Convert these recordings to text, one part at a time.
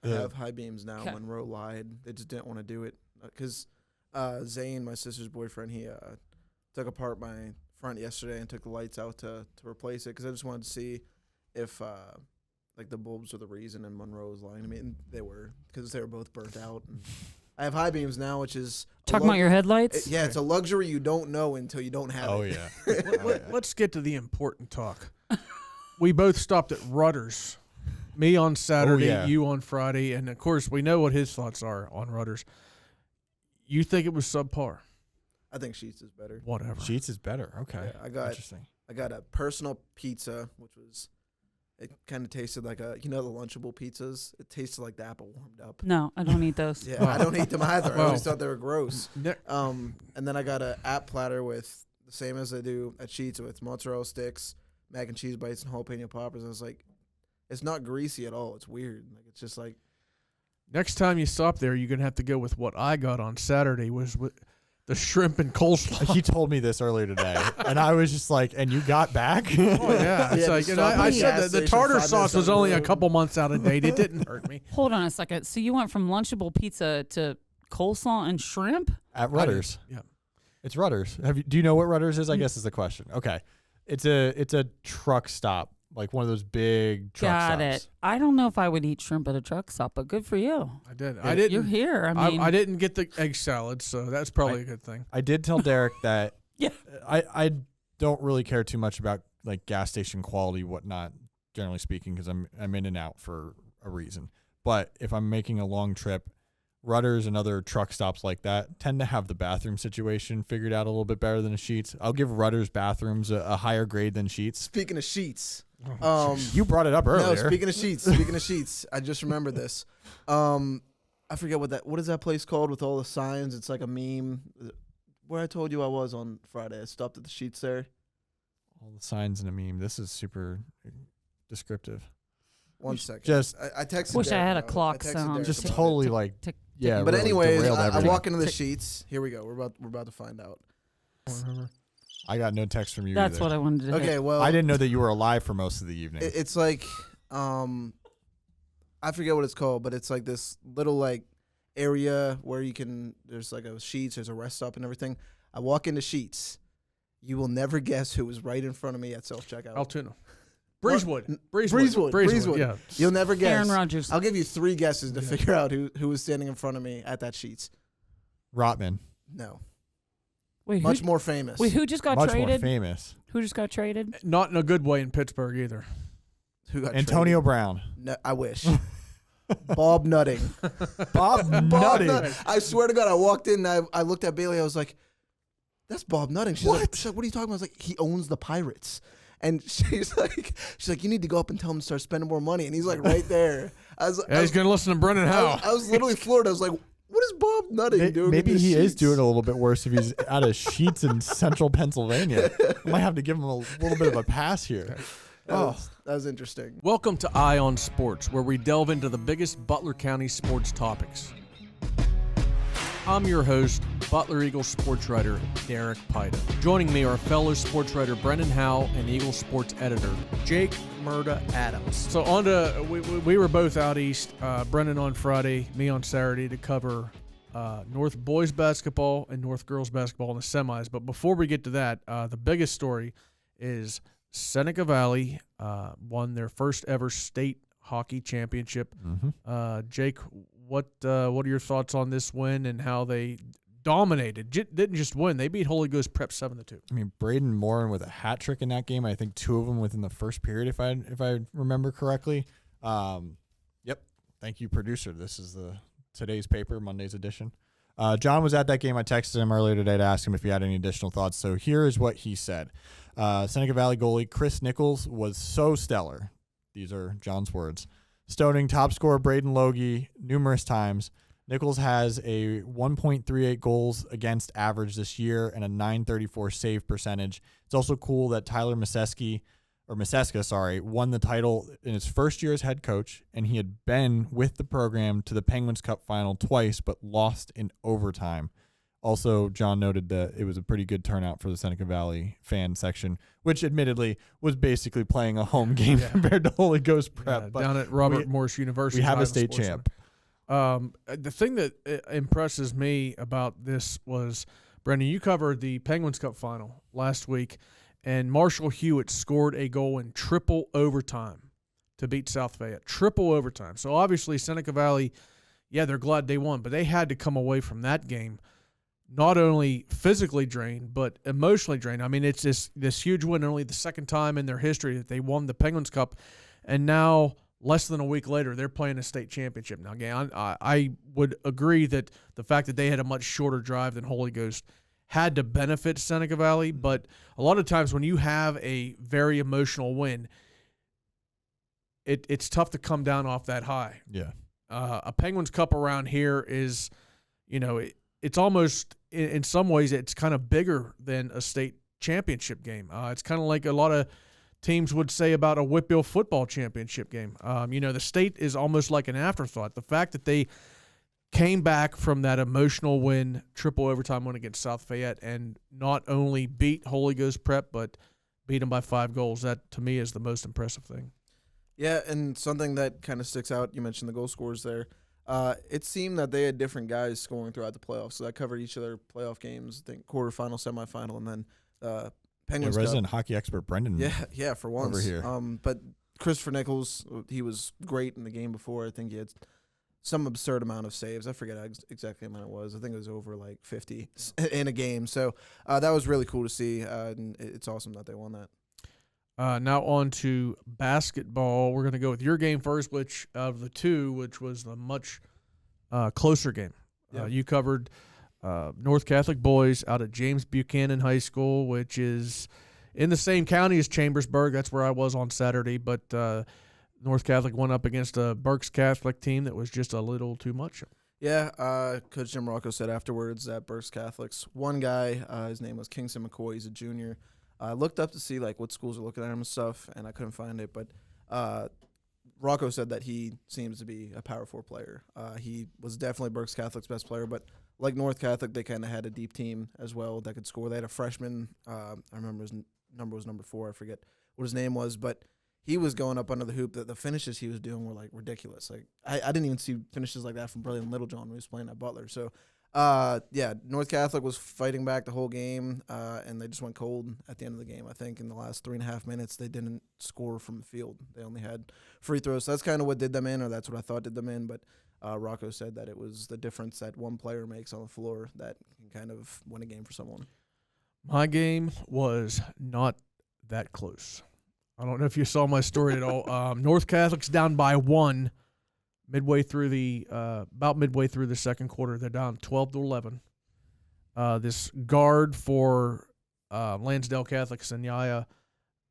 I have high beams now. Monroe lied. They just didn't want to do it because Zane, my sister's boyfriend, he took apart my front yesterday and took the lights out to replace it because I just wanted to see if like the bulbs were the reason, and Monroe was lying to me, and they were because they were both burnt out. And I have high beams now, which is talking about your headlights. Yeah, it's a luxury you don't know until you don't have it. Yeah. Let's get to the important talk. We both stopped at Rutter's. Me on Saturday, you on Friday, and of course we know what his thoughts are on Rutter's. You think it was subpar? I think Sheetz is better. Whatever. Sheetz is better. Okay. Yeah, Interesting. I got a personal pizza, which was, it kind of tasted like the Lunchable pizzas? It tasted like the apple warmed up. No, I don't eat those. Yeah, I don't eat them either. I always thought they were gross. And then I got an app platter with the same as I do at Sheetz with mozzarella sticks, mac and cheese bites, and jalapeno poppers. I was like, it's not greasy at all. It's weird. Like it's just like. Next time you stop there, you're gonna have to go with what I got on Saturday was with the shrimp and coleslaw. He told me this earlier today, and I was just like, "And you got back?" Oh yeah, it's like, and I said that the tartar sauce was only a couple months out of date. It didn't hurt me. Hold on a second. So you went from Lunchable pizza to coleslaw and shrimp At Rutter's. Yeah, it's Rutter's. Do you know what Rutter's is? I guess is the question. Okay, it's a truck stop. Like one of those big truck stops. Got it. I don't know if I would eat shrimp at a truck stop, but good for you. I did. I didn't. You're here. I mean, I didn't get the egg salad, so that's probably a good thing. I did tell Derek that yeah. I don't really care too much about like gas station quality, whatnot, generally speaking, because I'm in and out for a reason. But if I'm making a long trip, Rutter's and other truck stops like that tend to have the bathroom situation figured out a little bit better than a Sheetz. I'll give Rutter's bathrings a higher grade than Sheetz. Speaking of Sheetz. You brought it up earlier. No, speaking of Sheetz, I just remembered this. I forget what is that place called with all the signs? It's like a meme. Where I told you I was on Friday. I stopped at the Sheetz there. All the signs in a meme. This is super descriptive. One second. Just I texted. Wish Derek I had a now. clock I texted sound. Derek just about totally it. like But really anyways, derailed I everything. walk into the Sheetz. Here we go. We're about to find out. I got no text from you. That's either. what I wanted to Okay, hit. well, I didn't know that you were alive for most of the evening. It's like, I forget what it's called, but it's like this little like area where there's like a Sheetz, there's a rest stop and everything. I walk into Sheetz. You will never guess who was right in front of me at self-checkout. Altoona. Breezewood. Yeah. You'll never guess. Aaron Rodgers. I'll give you 3 guesses to figure out who was standing in front of me at that Sheetz. Rotman. No. Wait, much more famous. Wait, who just got much traded? More famous. Who just got traded? Not in a good way in Pittsburgh either. Who got Antonio traded? Brown. No, I wish. Bob Nutting. Bob Nutting. I swear to God, I walked in and I looked at Bailey. I was like, that's Bob Nutting. She's like, what are you talking about? I was like, he owns the Pirates. And she's like, you need to go up and tell him to start spending more money. And he's like right there. He's going to listen to Brendan Howe. I was literally floored. I was like, what is Bob Nutting doing? Maybe he Sheetz? is doing a little bit worse if he's out of Sheetz in central Pennsylvania. I might have to give him a little bit of a pass here. That was interesting. Welcome to Eye on Sports, where we delve into the biggest Butler County sports topics. I'm your host, Butler Eagle Sports writer Derek Pida. Joining me are fellow sports writer Brendan Howe and Eagle Sports editor Jake Murda Adams. So on to, we were both out east, Brendan on Friday, me on Saturday to cover North boys basketball and North girls basketball in the semis. But before we get to that, the biggest story is Seneca Valley won their first ever state hockey championship. Mm-hmm. Jake, what are your thoughts on this win and how they dominated? Didn't just win; they beat Holy Ghost Prep 7-2. I mean, Braden Morin with a hat trick in that game. I think 2 of them within the first period, if I remember correctly. Yep. Thank you, producer. This is today's paper, Monday's edition. John was at that game. I texted him earlier today to ask him if he had any additional thoughts. So here is what he said. Seneca Valley goalie Chris Nichols was so stellar. These are John's words. Stoning top scorer Braden Logie numerous times. Nichols has a 1.38 goals against average this year and a 934 save percentage. It's also cool that Tyler Maseska, won the title in his first year as head coach, and he had been with the program to the Penguins Cup final twice, but lost in overtime. Also, John noted that it was a pretty good turnout for the Seneca Valley fan section, which admittedly was basically playing a home game compared to Holy Ghost Prep. But down at Robert Morris University. We have a state champ. The thing that impresses me about this was, Brendan, you covered the Penguins Cup final last week, and Marshall Hewitt scored a goal in triple overtime to beat South Fayette. Triple overtime. So obviously Seneca Valley, yeah, they're glad they won, but they had to come away from that game not only physically drained, but emotionally drained. I mean, it's this huge win, only the second time in their history that they won the Penguins Cup, and now less than a week later, they're playing a state championship. Now, again, I would agree that the fact that they had a much shorter drive than Holy Ghost had to benefit Seneca Valley, but a lot of times when you have a very emotional win, it's tough to come down off that high. Yeah. A Penguins Cup around here is, it's almost, in some ways, it's kind of bigger than a state championship game. It's kind of like a lot of teams would say about a Whitfield football championship game. The state is almost like an afterthought. The fact that they came back from that emotional win, triple overtime win against South Fayette, and not only beat Holy Ghost Prep, but beat them by 5 goals, that to me is the most impressive thing. Yeah, and something that kind of sticks out, you mentioned the goal scorers there. It seemed that they had different guys scoring throughout the playoffs. So that covered each of their playoff games, I think quarterfinal, semifinal, and then Penguins resident Cup. hockey expert Brendan. Yeah, for once. Over here. But Christopher Nichols, he was great in the game before. I think he had some absurd amount of saves. I forget exactly how amount it was. I think it was over like 50 in a game. So that was really cool to see, and it's awesome that they won that. Now on to basketball. We're going to go with your game first, which of the two, which was the much closer game. Yeah. You covered North Catholic boys out at James Buchanan High School, which is in the same county as Chambersburg. That's where I was on Saturday. But North Catholic went up against a Berks Catholic team that was just a little too much. Yeah, Coach Jim Rocco said afterwards that Berks Catholic's one guy, his name was Kingston McCoy. He's a junior. I looked up to see like what schools are looking at him and stuff, and I couldn't find it. But Rocco said that he seems to be a Power 4 player. He was definitely Berks Catholic's best player, but like North Catholic, they kind of had a deep team as well that could score. They had a freshman. I remember his number was number 4. I forget what his name was, but he was going up under the hoop. The finishes he was doing were like ridiculous. Like I didn't even see finishes like that from Brilliant Littlejohn when he was playing at Butler. So. North Catholic was fighting back the whole game, and they just went cold at the end of the game. I think in the last 3.5 minutes, they didn't score from the field. They only had free throws. So that's kind of what did them in, or that's what I thought did them in. But Rocco said that it was the difference that one player makes on the floor that can kind of win a game for someone. My game was not that close. I don't know if you saw my story at all. North Catholic's down by 1. Midway through the second quarter, they're down 12-11. This guard for Lansdale Catholic, Sanyaya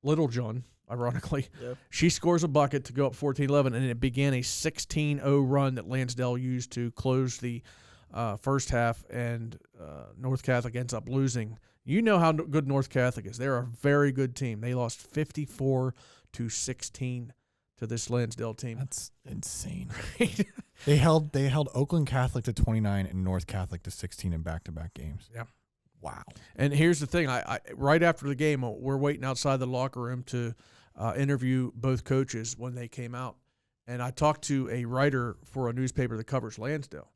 Littlejohn, ironically, she scores a bucket to go up 14-11, and it began a 16-0 run that Lansdale used to close the first half, and North Catholic ends up losing. You know how good North Catholic is. They're a very good team. They lost 54-16 to this Lansdale team. That's insane. Right? They held Oakland Catholic to 29 and North Catholic to 16 in back-to-back games. Yeah. Wow. And here's the thing. I right after the game, we're waiting outside the locker room to interview both coaches when they came out. And I talked to a writer for a newspaper that covers Lansdale.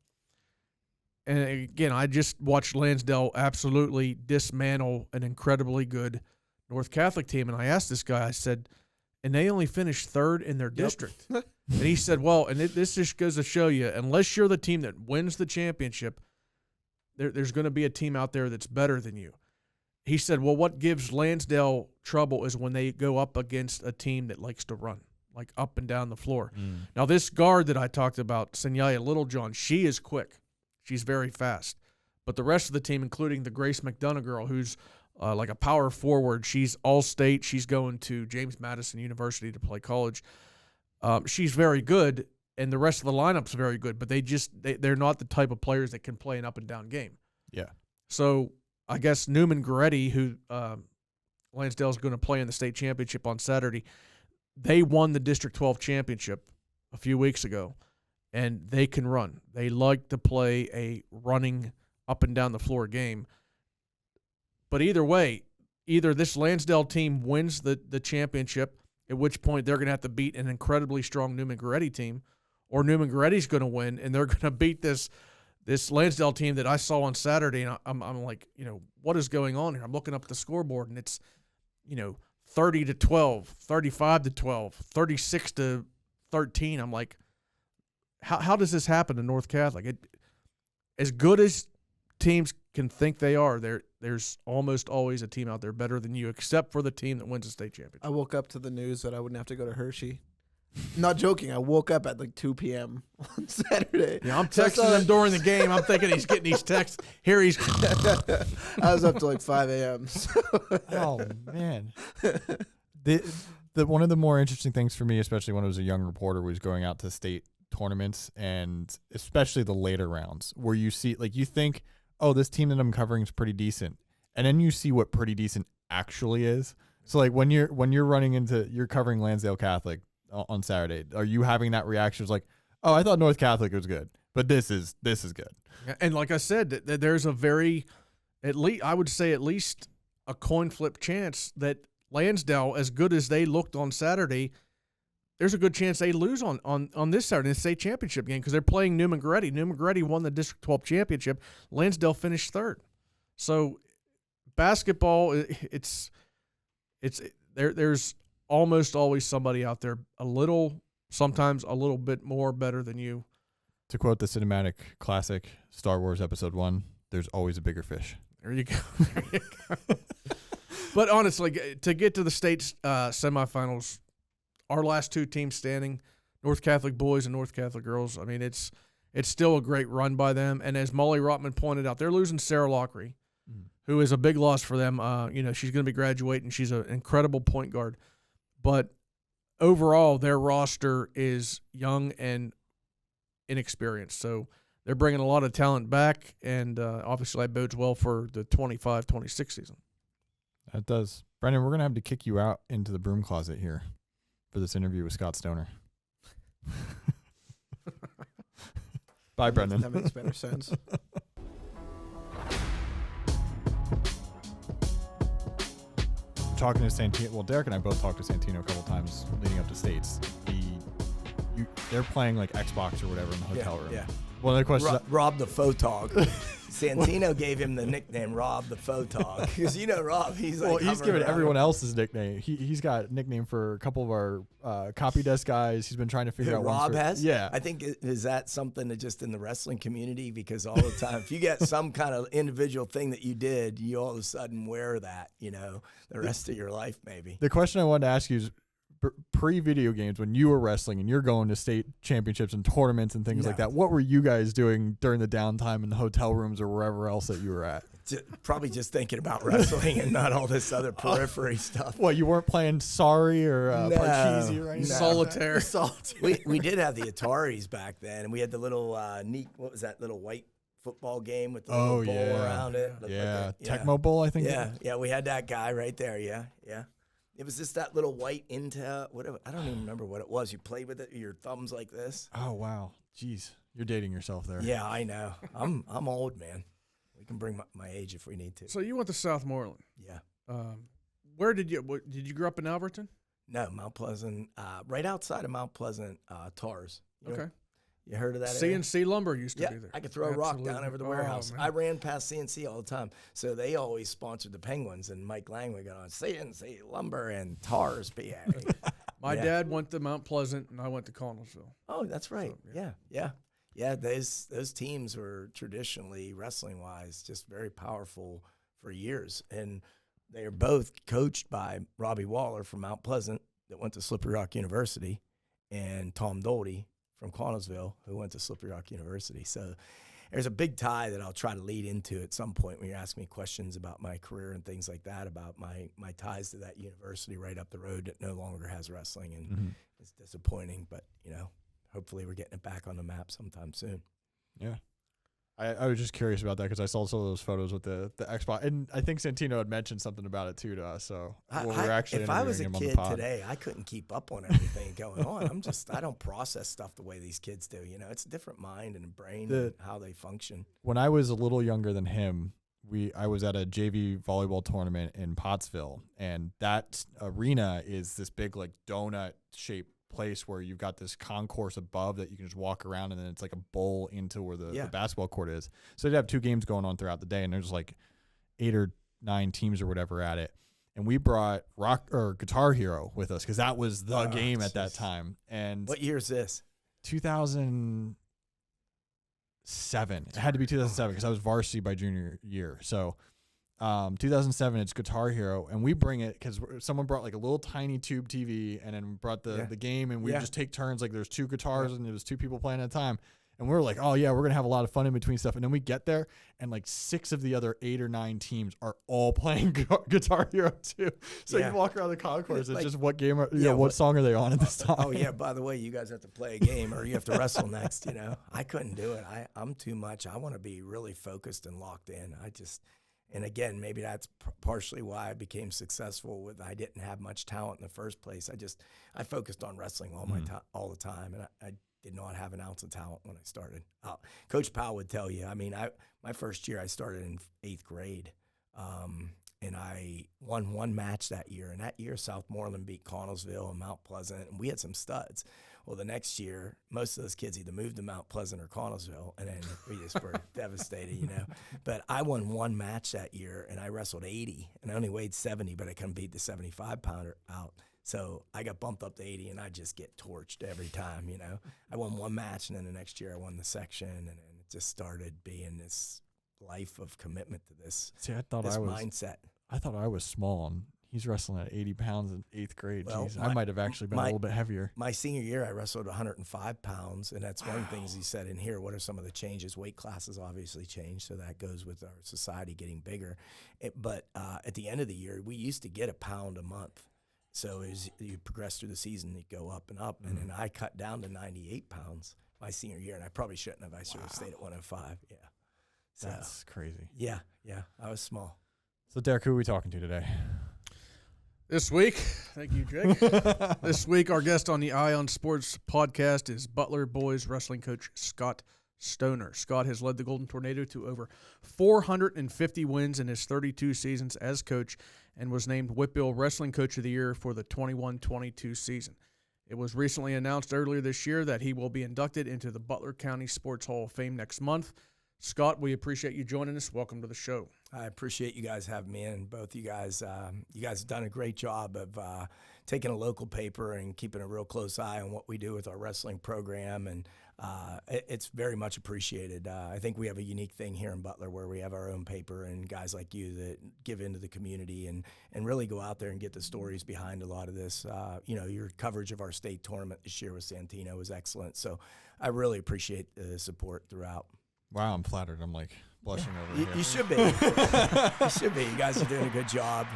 And again, I just watched Lansdale absolutely dismantle an incredibly good North Catholic team. And I asked this guy, I said, and they only finished third in their district. And he said, well, and this just goes to show you, unless you're the team that wins the championship, there's going to be a team out there that's better than you. He said, well, what gives Lansdale trouble is when they go up against a team that likes to run, like up and down the floor. Now, this guard that I talked about, Sanyaya Littlejohn, she is quick. She's very fast. But the rest of the team, including the Grace McDonough girl, who's like a power forward. She's all-state. She's going to James Madison University to play college. She's very good, and the rest of the lineup's very good, but they're not the type of players that can play an up-and-down game. Yeah. So I guess Newman Goretti, who Lansdale's going to play in the state championship on Saturday, they won the District 12 championship a few weeks ago, and they can run. They like to play a running up-and-down-the-floor game. But either way, either this Lansdale team wins the championship, at which point they're going to have to beat an incredibly strong Newman Goretti team, or Newman Goretti's going to win, and they're going to beat this Lansdale team that I saw on Saturday, and I'm like, what is going on here? I'm looking up the scoreboard, and it's, 30-12, 35-12, 36-13. I'm like, how does this happen to North Catholic? As good as teams can think they are, there's almost always a team out there better than you, except for the team that wins the state championship. I woke up to the news that I wouldn't have to go to Hershey. Not joking. I woke up at like 2 p.m. on Saturday. Yeah, I'm texting him during the game. I'm thinking he's getting these texts. Here he's. I was up to like 5 a.m. So. Oh man. The one of the more interesting things for me, especially when I was a young reporter, was going out to state tournaments, and especially the later rounds where you see, like, you think, oh, this team that I'm covering is pretty decent, and then you see what pretty decent actually is. So like when you're you're covering Lansdale Catholic on Saturday, are you having that reaction? It's like, oh, I thought North Catholic was good, but this is good. And like I said, there's a I would say at least a coin flip chance that Lansdale, as good as they looked on Saturday, there's a good chance they lose on this Saturday in the state championship game, because they're playing Newman Goretti. Newman Goretti won the District 12 championship. Lansdale finished third. So basketball, there's almost always somebody out there sometimes a little bit more better than you. To quote the cinematic classic Star Wars Episode 1, there's always a bigger fish. There you go. But honestly, to get to the state semifinals, our last two teams standing, North Catholic boys and North Catholic girls, I mean, it's still a great run by them. And as Molly Rotman pointed out, they're losing Sarah Lockery, who is a big loss for them. She's going to be graduating. She's an incredible point guard. But overall, their roster is young and inexperienced. So they're bringing a lot of talent back, and obviously that bodes well for the 25-26 season. That does. Brendan, we're going to have to kick you out into the broom closet here for this interview with Scott Stoner. Bye, Brendan. That makes better sense. Talking to Santino, well, Derek and I both talked to Santino a couple times leading up to states. They're playing like Xbox or whatever in the hotel room. Yeah. One of the questions, Rob the Photog. Santino gave him the nickname Rob the Photog, because Rob, he's like, he's given everyone else his nickname. He's got a nickname for a couple of our copy desk guys. He's been trying to figure out. Rob has. Yeah. I think, is that something that just in the wrestling community? Because all the time, if you get some kind of individual thing that you did, you all of a sudden wear that, the rest of your life, maybe. The question I wanted to ask you is, pre-video games, when you were wrestling and you're going to state championships and tournaments and things like that, what were you guys doing during the downtime in the hotel rooms or wherever else that you were at? Probably just thinking about wrestling and not all this other periphery stuff. What, you weren't playing Sorry or Parcheesi or anything? Solitaire. We did have the Ataris back then, and we had the little neat, what was that little white football game with the little bowl around it? Tecmo Bowl, I think. Yeah, we had that guy right there. Yeah. It was just that little white whatever. I don't even remember what it was. You played with it, your thumbs like this. Oh wow, jeez, you're dating yourself there. Yeah, I know. I'm old, man. We can bring my age if we need to. So you went to Southmoreland. Yeah. Where did you grow up in Alberton? No, Mount Pleasant, right outside of Mount Pleasant, Tars. Okay. You heard of that? CNC Lumber used to be there. I could throw a rock down over the warehouse. I ran past CNC all the time. So they always sponsored the Penguins, and Mike Lang would go on CNC Lumber and Tars, PA. My dad went to Mount Pleasant, and I went to Connellsville. Oh, that's right. So, yeah. Those teams were traditionally, wrestling-wise, just very powerful for years. And they are both coached by Robbie Waller from Mount Pleasant that went to Slippery Rock University, and Tom Doherty from Connellsville, who went to Slippery Rock University. So there's a big tie that I'll try to lead into at some point when you're asking me questions about my career and things like that, about my ties to that university right up the road that no longer has wrestling, and it's disappointing, but, hopefully we're getting it back on the map sometime soon. Yeah. I was just curious about that because I saw some of those photos with the Xbox, and I think Santino had mentioned something about it too to us. So if I was a kid today, I couldn't keep up on everything going on. I don't process stuff the way these kids do. It's a different mind and brain and how they function. When I was a little younger than him, I was at a JV volleyball tournament in Pottsville, and that arena is this big like donut shaped place where you've got this concourse above that you can just walk around, and then it's like a bowl into where the basketball court is. So they'd have 2 games going on throughout the day, and there's like 8 or 9 teams or whatever at it. And we brought Guitar Hero with us because that was the game at that time. And what year is this? 2007. It had to be 2007 because I was varsity by junior year. So 2007, it's Guitar Hero, and we bring it because someone brought like a little tiny tube TV and then brought the game, and we just take turns. Like there's 2 guitars and there was 2 people playing at a time. And we're like, oh, yeah, we're going to have a lot of fun in between stuff. And then we get there, and like 6 of the other 8 or 9 teams are all playing Guitar Hero too. So you walk around the concourse. It's like, just what game what song are they on at this time? Oh, yeah, by the way, you guys have to play a game or you have to wrestle next, you know. I couldn't do it. I'm too much. I want to be really focused and locked in. And again, maybe that's partially why I became successful I didn't have much talent in the first place. I focused on wrestling all the time, and I did not have an ounce of talent when I started. Coach Powell would tell you. I mean, my first year I started in 8th grade, and I won 1 match that year. And that year, Southmoreland beat Connellsville and Mount Pleasant, and we had some studs. Well, the next year, most of those kids either moved to Mount Pleasant or Connellsville, and then we just were devastated, you know. But I won 1 match that year, and I wrestled 80, and I only weighed 70, but I couldn't beat the 75-pounder out. So I got bumped up to 80, and I just get torched every time, you know. I won 1 match, and then the next year I won the section, and then it just started being this life of commitment to this, mindset. I thought I was small, and he's wrestling at 80 pounds in 8th grade. Well, I might have actually been a little bit heavier. My senior year, I wrestled 105 pounds, and that's one of the things he said in here. What are some of the changes? Weight classes obviously changed, so that goes with our society getting bigger. But at the end of the year, we used to get a pound a month. So as you progress through the season, you go up and up. And then I cut down to 98 pounds my senior year, and I probably shouldn't have. I should have stayed at 105. Yeah. So, that's crazy. Yeah. I was small. So, Derek, who are we talking to today? This week, thank you, Jake. This week, our guest on the Eye on Sports podcast is Butler boys wrestling coach Scott Stoner. Scott has led the Golden Tornado to over 450 wins in his 32 seasons as coach and was named Whitbill Wrestling Coach of the Year for the 21-22 season. It was recently announced earlier this year that he will be inducted into the Butler County Sports Hall of Fame next month. Scott, we appreciate you joining us. Welcome to the show. I appreciate you guys having me in. Both you guys have done a great job of taking a local paper and keeping a real close eye on what we do with our wrestling program, and it's very much appreciated. I think we have a unique thing here in Butler where we have our own paper and guys like you that give into the community and really go out there and get the stories behind a lot of this. Your coverage of our state tournament this year with Santino was excellent, so I really appreciate the support throughout. Wow, I'm flattered. I'm like blushing over here. You should be. You should be. You guys are doing a good job.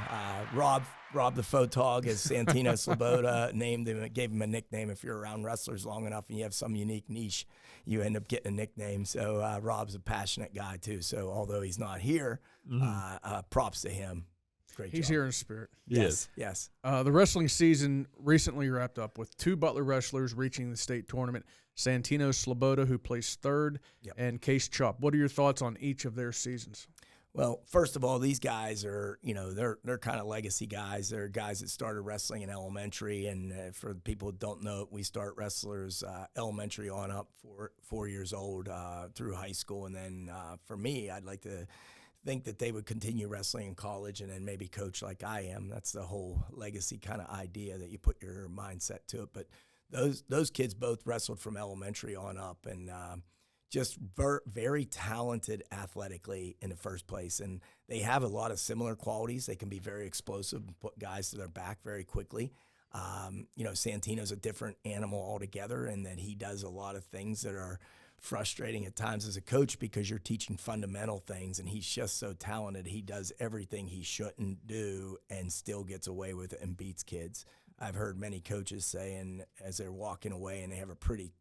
Rob the Photog, as Santino Sloboda named him, gave him a nickname. If you're around wrestlers long enough and you have some unique niche, you end up getting a nickname. So Rob's a passionate guy too. So although he's not here, props to him. Great He's job. Here in spirit. Yes. The wrestling season recently wrapped up with 2 Butler wrestlers reaching the state tournament, Santino Sloboda, who placed 3rd, and Case Chop. What are your thoughts on each of their seasons? Well, first of all, these guys are, they're kind of legacy guys. They're guys that started wrestling in elementary, and for people who don't know, we start wrestlers elementary on up, 4 years old through high school. And then for me, I'd like to think that they would continue wrestling in college and then maybe coach like I am. That's the whole legacy kind of idea that you put your mindset to it. But those kids both wrestled from elementary on up, and just very talented athletically in the first place. And they have a lot of similar qualities. They can be very explosive and put guys to their back very quickly. Santino's a different animal altogether, and that he does a lot of things that are frustrating at times as a coach because you're teaching fundamental things, and he's just so talented. He does everything he shouldn't do and still gets away with it and beats kids. I've heard many coaches saying as they're walking away and they have a pretty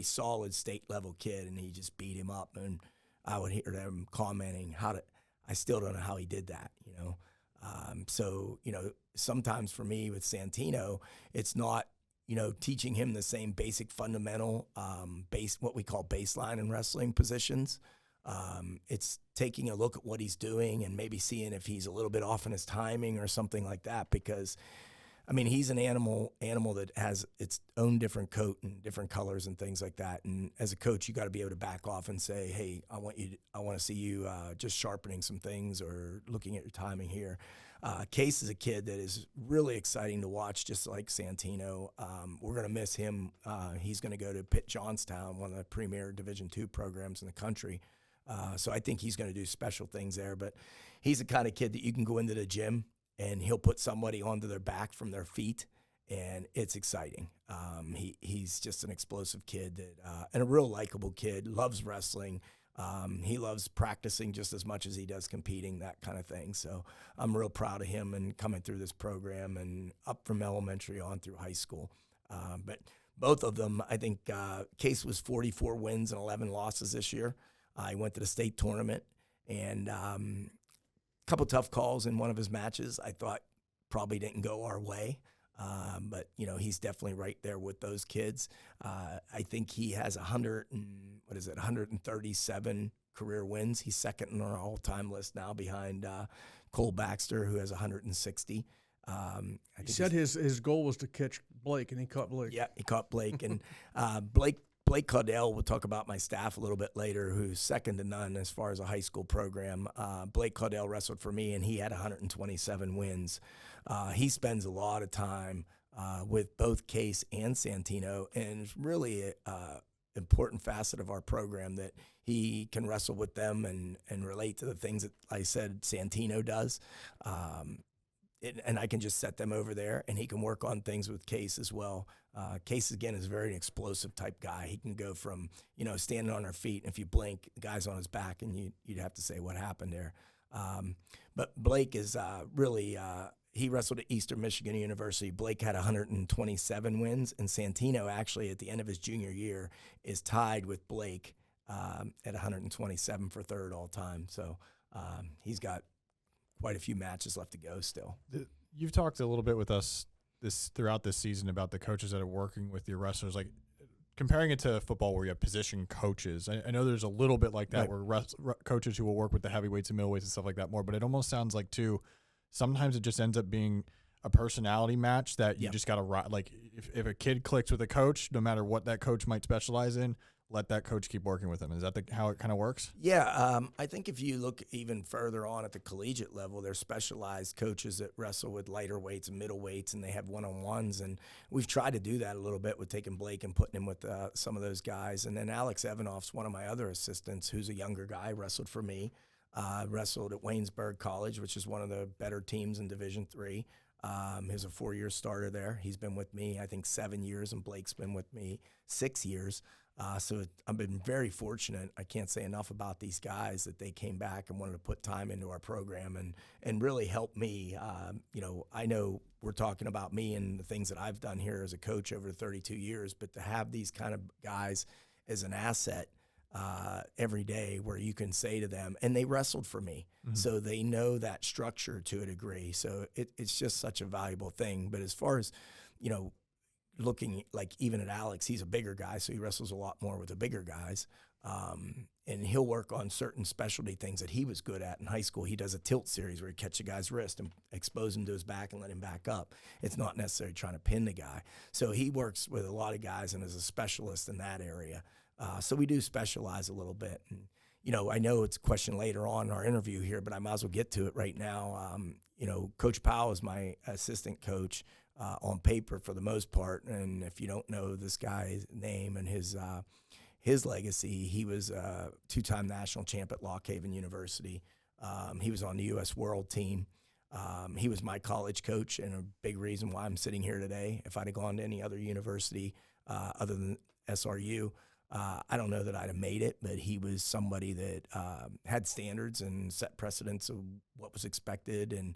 solid state level kid and he just beat him up, and I would hear them commenting, I still don't know how he did that, sometimes for me with Santino, it's not, teaching him the same basic fundamental what we call baseline in wrestling positions. It's taking a look at what he's doing and maybe seeing if he's a little bit off in his timing or something like that, because I mean, he's an animal that has its own different coat and different colors and things like that. And as a coach, you got to be able to back off and say, hey, I want to see you just sharpening some things or looking at your timing here. Case is a kid that is really exciting to watch, just like Santino. We're going to miss him. He's going to go to Pitt Johnstown, one of the premier Division II programs in the country. So I think he's going to do special things there. But he's the kind of kid that you can go into the gym and he'll put somebody onto their back from their feet, and it's exciting. He's just an explosive kid and a real likable kid, loves wrestling. He loves practicing just as much as he does competing, that kind of thing. So I'm real proud of him and coming through this program and up from elementary on through high school. But both of them, I think Case was 44 wins and 11 losses this year. He went to the state tournament, and couple tough calls in one of his matches I thought probably didn't go our way. But, he's definitely right there with those kids. I think he has 137 career wins. He's second on our all-time list now behind Cole Baxter, who has 160. He said his goal was to catch Blake, and he caught Blake. Yeah, he caught Blake. And Blake Caudell, we'll talk about my staff a little bit later, who's second to none as far as a high school program. Blake Caudell wrestled for me, and he had 127 wins. He spends a lot of time with both Case and Santino, and it's really an important facet of our program that he can wrestle with them and relate to the things that I said Santino does. And I can just set them over there, and he can work on things with Case as well. Case, again, is a very explosive type guy. He can go from, standing on our feet, and if you blink, the guy's on his back, and you'd have to say what happened there. But Blake is really he wrestled at Eastern Michigan University. Blake had 127 wins, and Santino actually at the end of his junior year is tied with Blake at 127 for third all time. So he's got quite a few matches left to go still. You've talked a little bit with us throughout this season about the coaches that are working with your wrestlers, like comparing it to football where you have position coaches. I know there's a little bit like that, right, where coaches who will work with the heavyweights and middleweights and stuff like that more, but it almost sounds like too, sometimes it just ends up being a personality match that you just got to, like if a kid clicks with a coach, no matter what that coach might specialize in, let that coach keep working with them. Is that how it kind of works? Yeah, I think if you look even further on at the collegiate level, there's specialized coaches that wrestle with lighter weights and middle weights, and they have one-on-ones. And we've tried to do that a little bit with taking Blake and putting him with some of those guys. And then Alex Evanoff's one of my other assistants, who's a younger guy, wrestled for me, wrestled at Waynesburg College, which is one of the better teams in Division III. He's a 4-year starter there. He's been with me, I think, 7 years, and Blake's been with me 6 years. So I've been very fortunate. I can't say enough about these guys that they came back and wanted to put time into our program and really help me. I know we're talking about me and the things that I've done here as a coach over 32 years, but to have these kind of guys as an asset every day where you can say to them, and they wrestled for me, so they know that structure to a degree. So it's just such a valuable thing. But as far as, looking like even at Alex, he's a bigger guy, so he wrestles a lot more with the bigger guys. And he'll work on certain specialty things that he was good at in high school. He does a tilt series where he catch a guy's wrist and expose him to his back and let him back up. It's not necessarily trying to pin the guy. So he works with a lot of guys and is a specialist in that area. So we do specialize a little bit. And, I know it's a question later on in our interview here, but I might as well get to it right now. Coach Powell is my assistant coach on paper for the most part. And if you don't know this guy's name and his legacy, he was a 2-time national champ at Lock Haven University. He was on the U.S. World Team. He was my college coach and a big reason why I'm sitting here today. If I'd have gone to any other university other than SRU, I don't know that I'd have made it, but he was somebody that had standards and set precedents of what was expected. And,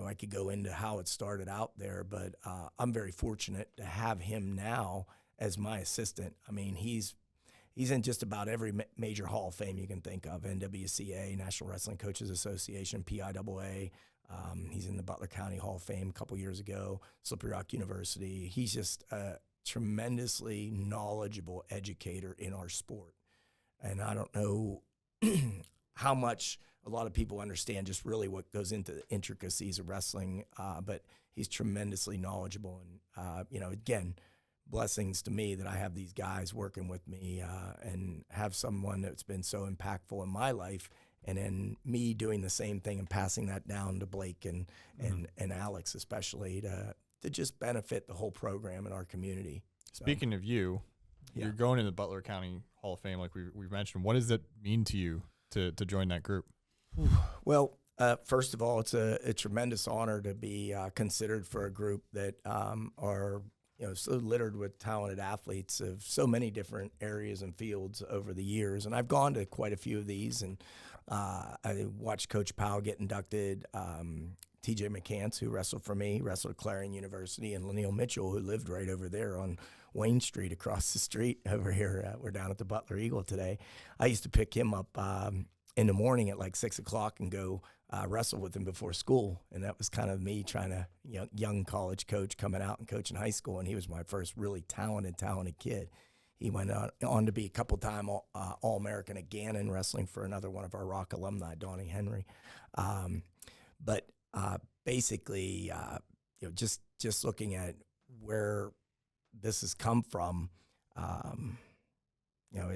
I could go into how it started out there, but I'm very fortunate to have him now as my assistant. I mean, he's in just about every major Hall of Fame you can think of: NWCA, National Wrestling Coaches Association, PIAA. He's in the Butler County Hall of Fame a couple years ago, Slippery Rock University. He's just a tremendously knowledgeable educator in our sport. And I don't know how much a lot of people understand just really what goes into the intricacies of wrestling, but he's tremendously knowledgeable. And, again, blessings to me that I have these guys working with me and have someone that's been so impactful in my life. And then me doing the same thing and passing that down to Blake and Alex, especially to just benefit the whole program in our community. Speaking of you, you're going in the Butler County Hall of Fame, like we mentioned. What does it mean to you to join that group? Well, first of all, it's a tremendous honor to be considered for a group that are so littered with talented athletes of so many different areas and fields over the years. And I've gone to quite a few of these, and I watched Coach Powell get inducted. TJ McCants, who wrestled for me, wrestled at Clarion University, and Laniel Mitchell, who lived right over there on Wayne Street across the street over here. We're down at the Butler Eagle today. I used to pick him up in the morning at like 6 o'clock and go wrestle with him before school. And that was kind of me trying to, young college coach coming out and coaching high school. And he was my first really talented kid. He went on to be a couple-time All-American at Gannon, wrestling for another one of our Rock alumni, Donnie Henry. But basically, just looking at where this has come from,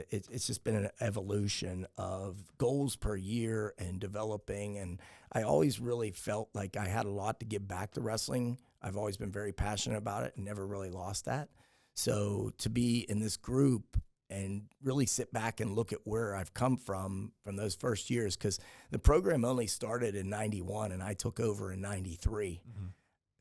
it's just been an evolution of goals per year and developing. And I always really felt like I had a lot to give back to wrestling. I've always been very passionate about it and never really lost that. So to be in this group and really sit back and look at where I've come from those first years, because the program only started in 91 and I took over in 93. Mm-hmm.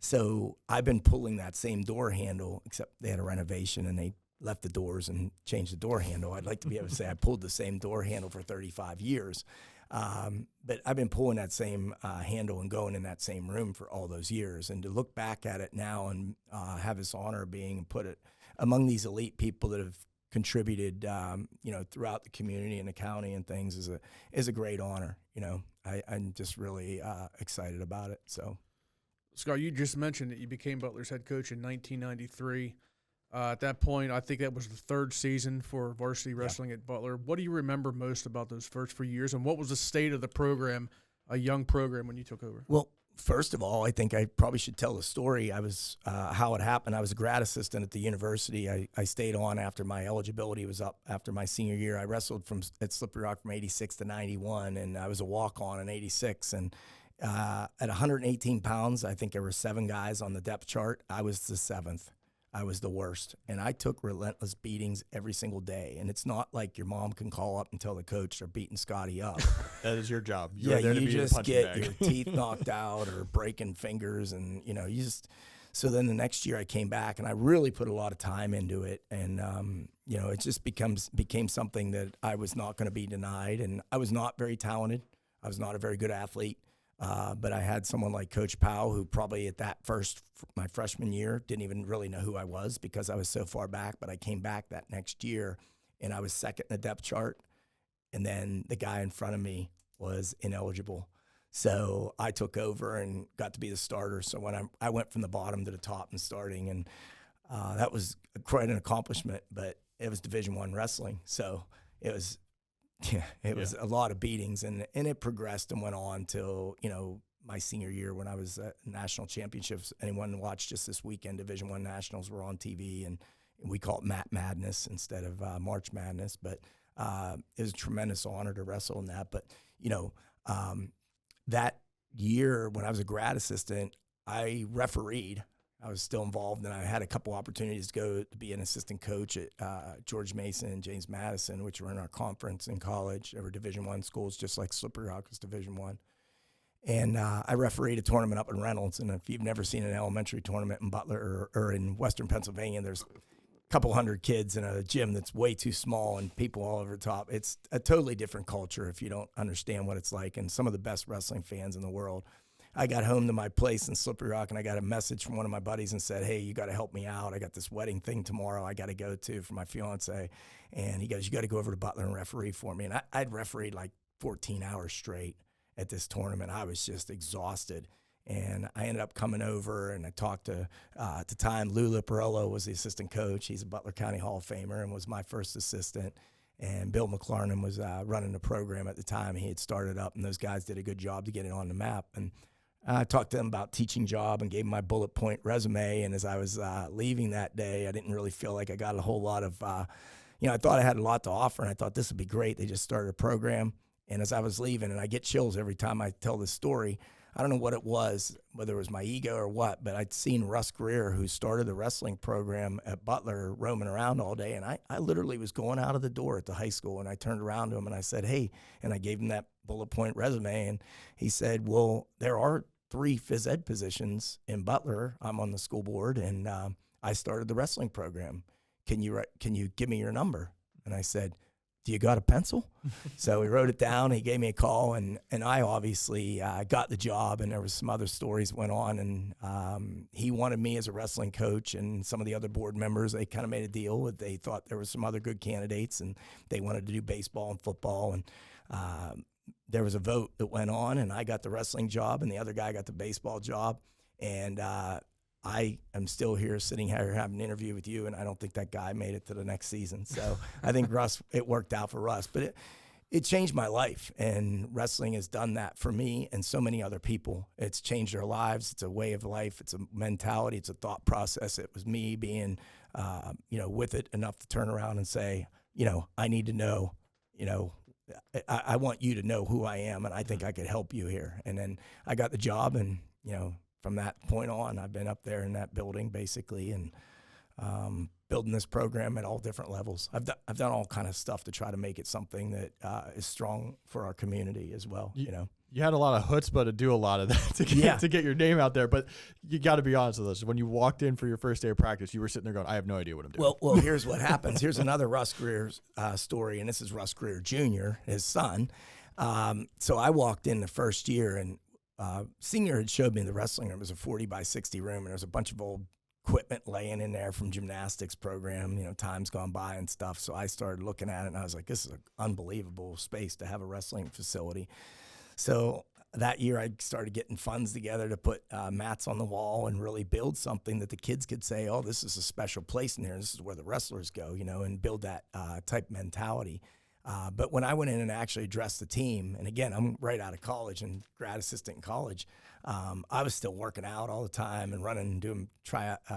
So I've been pulling that same door handle, except they had a renovation and they left the doors and changed the door handle. I'd like to be able to say I pulled the same door handle for 35 years. But I've been pulling that same handle and going in that same room for all those years. And to look back at it now and have this honor of being put it among these elite people that have contributed, throughout the community and the county and things is a great honor. I'm just really excited about it. So, Scott, you just mentioned that you became Butler's head coach in 1993. At that point, I think that was the third season for varsity wrestling at Butler. What do you remember most about those first 4 years, and what was the state of the program, a young program, when you took over? Well, first of all, I think I probably should tell the story. I was how it happened. I was a grad assistant at the university. I stayed on after my eligibility was up after my senior year. I wrestled at Slippery Rock from 86 to 91, and I was a walk-on in 86. And at 118 pounds, I think there were 7 guys on the depth chart. I was the 7th. I was the worst, and I took relentless beatings every single day. And it's not like your mom can call up and tell the coach they're beating Scotty up. That is your job. You just get your teeth knocked out or breaking fingers, and you just. So then the next year I came back, and I really put a lot of time into it, and it just became something that I was not going to be denied. And I was not very talented. I was not a very good athlete. But I had someone like Coach Powell, who probably at my freshman year, didn't even really know who I was because I was so far back. But I came back that next year, and I was second in the depth chart. And then the guy in front of me was ineligible. So I took over and got to be the starter. So when I went from the bottom to the top and starting, and that was quite an accomplishment. But it was Division I wrestling, so it was. Yeah, it was a lot of beatings, and it progressed and went on till, my senior year when I was at national championships. Anyone watched just this weekend, Division I Nationals were on TV, and we call it Madness instead of March Madness. But it was a tremendous honor to wrestle in that. But, that year when I was a grad assistant, I refereed. I was still involved, and I had a couple opportunities to go to be an assistant coach at George Mason and James Madison, which were in our conference in college. They were Division I schools, just like Slippery Rock was Division I. And I refereed a tournament up in Reynolds. And if you've never seen an elementary tournament in Butler or in Western Pennsylvania, there's a couple hundred kids in a gym that's way too small and people all over the top. It's a totally different culture if you don't understand what it's like. And some of the best wrestling fans in the world. I got home to my place in Slippery Rock, and I got a message from one of my buddies and said, "Hey, you got to help me out. I got this wedding thing tomorrow I got to go to for my fiance." And he goes, "You got to go over to Butler and referee for me." And I'd refereed like 14 hours straight at this tournament. I was just exhausted. And I ended up coming over, and I talked to, at the time, Lou Liparello was the assistant coach. He's a Butler County Hall of Famer and was my first assistant. And Bill McLarnon was running the program at the time. He had started up, and those guys did a good job to get it on the map. And I talked to him about teaching job and gave him my bullet point resume. And as I was leaving that day, I didn't really feel like I got a whole lot of, I thought I had a lot to offer, and I thought this would be great. They just started a program. And as I was leaving, and I get chills every time I tell this story, I don't know what it was, whether it was my ego or what, but I'd seen Russ Greer, who started the wrestling program at Butler, roaming around all day. And I literally was going out of the door at the high school, and I turned around to him and I said, hey, and I gave him that bullet point resume. And he said, well, there are 3 phys ed positions in Butler. I'm on the school board, and I started the wrestling program. Can you give me your number? And I said, do you got a pencil? So he wrote it down. He gave me a call, and I obviously got the job, and there was some other stories that went on. And he wanted me as a wrestling coach, and some of the other board members, they kind of made a deal. They thought there were some other good candidates, and they wanted to do baseball and football. And there was a vote that went on, and I got the wrestling job, and the other guy got the baseball job. And I am still here sitting here having an interview with you, and I don't think that guy made it to the next season. So I think Russ, it worked out for Russ. But it changed my life, and wrestling has done that for me and so many other people. It's changed our lives. It's a way of life. It's a mentality. It's a thought process. It was me being, with it enough to turn around and say, I need to know, I want you to know who I am, and I think I could help you here. And then I got the job, and, from that point on, I've been up there in that building basically, and building this program at all different levels. I've done all kind of stuff to try to make it something that is strong for our community as well. You had a lot of chutzpah to do a lot of that to get your name out there, but you got to be honest with us. When you walked in for your first day of practice, you were sitting there going, I have no idea what I'm doing. Well, here's what happens. Here's another Russ Greer story, and this is Russ Greer Jr., his son. So I walked in the first year, and Senior had showed me the wrestling room. It was a 40 by 60 room, and there was a bunch of old equipment laying in there from gymnastics program, times gone by and stuff. So I started looking at it, and I was like, this is an unbelievable space to have a wrestling facility. So that year I started getting funds together to put mats on the wall and really build something that the kids could say, oh, this is a special place in here. This is where the wrestlers go, and build that type mentality. But when I went in and actually addressed the team, and again, I'm right out of college and grad assistant in college, I was still working out all the time and running and doing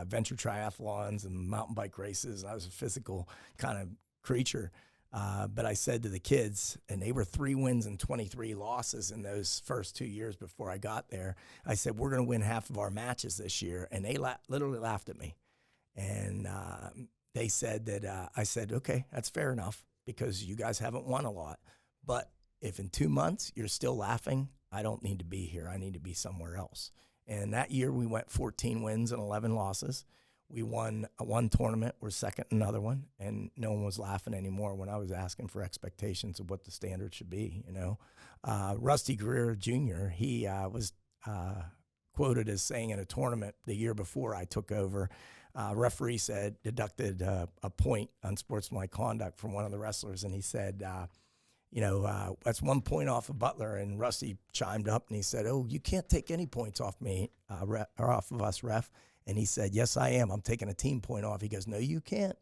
venture triathlons and mountain bike races. I was a physical kind of creature. But I said to the kids, and they were 3 wins and 23 losses in those first 2 years before I got there. I said, we're going to win half of our matches this year. And they literally laughed at me. And they said that, I said, okay, that's fair enough, because you guys haven't won a lot. But if in 2 months you're still laughing, I don't need to be here. I need to be somewhere else. And that year we went 14 wins and 11 losses. We won one tournament, we're second in another one, and no one was laughing anymore when I was asking for expectations of what the standard should be, Rusty Greer Jr., he was quoted as saying in a tournament the year before I took over, referee said, deducted a point on sportsmanlike conduct from one of the wrestlers, and he said, that's 1 point off of Butler. And Rusty chimed up and he said, oh, you can't take any points off me, or off of us, ref. And he said, yes, I am. I'm taking a team point off. He goes, no, you can't.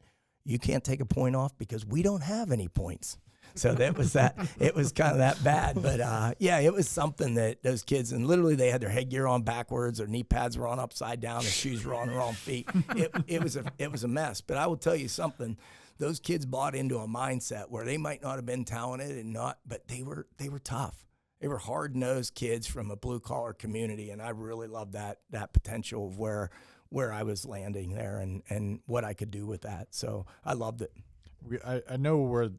You can't take a point off because we don't have any points. So that was that. It was kind of that bad. But, it was something that those kids, and literally they had their headgear on backwards, their knee pads were on upside down, their shoes were on the wrong feet. It was a mess. But I will tell you something. Those kids bought into a mindset where they might not have been talented but they were tough. They were hard-nosed kids from a blue-collar community, and I really loved that potential of where I was landing there and what I could do with that. So I loved it. I know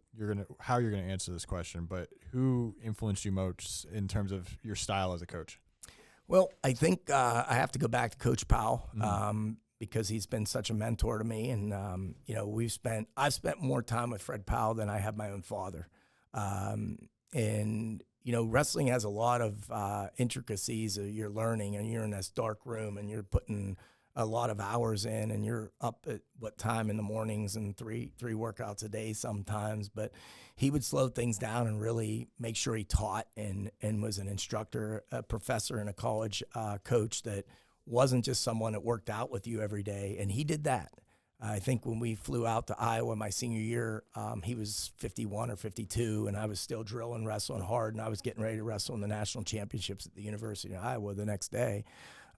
how you're gonna answer this question, but who influenced you most in terms of your style as a coach? Well, I think I have to go back to Coach Powell because he's been such a mentor to me, and I've spent more time with Fred Powell than I have my own father, and wrestling has a lot of intricacies you're learning, and you're in this dark room and you're putting a lot of hours in, and you're up at what time in the mornings and three workouts a day sometimes. But he would slow things down and really make sure he taught and was an instructor, a professor, and a college coach that wasn't just someone that worked out with you every day. And he did that. I think when we flew out to Iowa my senior year, he was 51 or 52, and I was still drilling, wrestling hard, and I was getting ready to wrestle in the national championships at the University of Iowa the next day.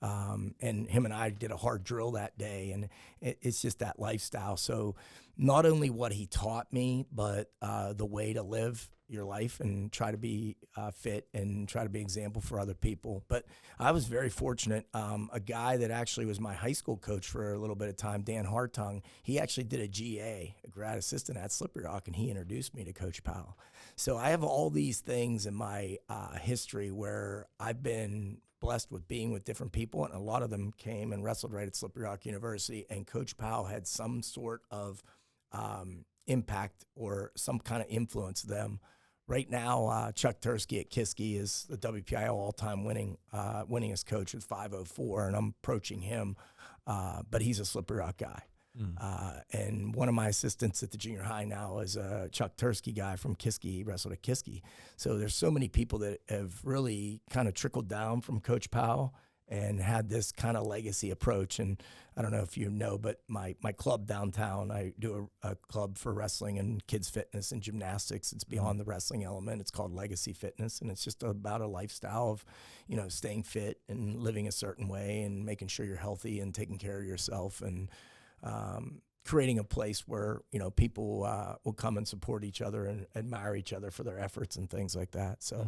And him and I did a hard drill that day, and it's just that lifestyle. So not only what he taught me, but the way to live your life and try to be fit and try to be an example for other people. But I was very fortunate. A guy that actually was my high school coach for a little bit of time, Dan Hartung, he actually did a GA, a grad assistant at Slippery Rock, and he introduced me to Coach Powell. So I have all these things in my history where I've been blessed with being with different people, and a lot of them came and wrestled right at Slippery Rock University, and Coach Powell had some sort of impact or some kind of influence them. Right now, Chuck Tursky at Kiski is the WPIL all-time winningest coach with 504, and I'm approaching him, but he's a Slippery Rock guy. And one of my assistants at the junior high now is a Chuck Tursky guy from Kiski. He wrestled at Kiski. So there's so many people that have really kind of trickled down from Coach Powell and had this kind of legacy approach. And I don't know if you know, but my club downtown, I do a club for wrestling and kids fitness and gymnastics. It's beyond the wrestling element. It's called Legacy Fitness, and it's just about a lifestyle of, staying fit and living a certain way and making sure you're healthy and taking care of yourself, and creating a place where, people will come and support each other and admire each other for their efforts and things like that. So,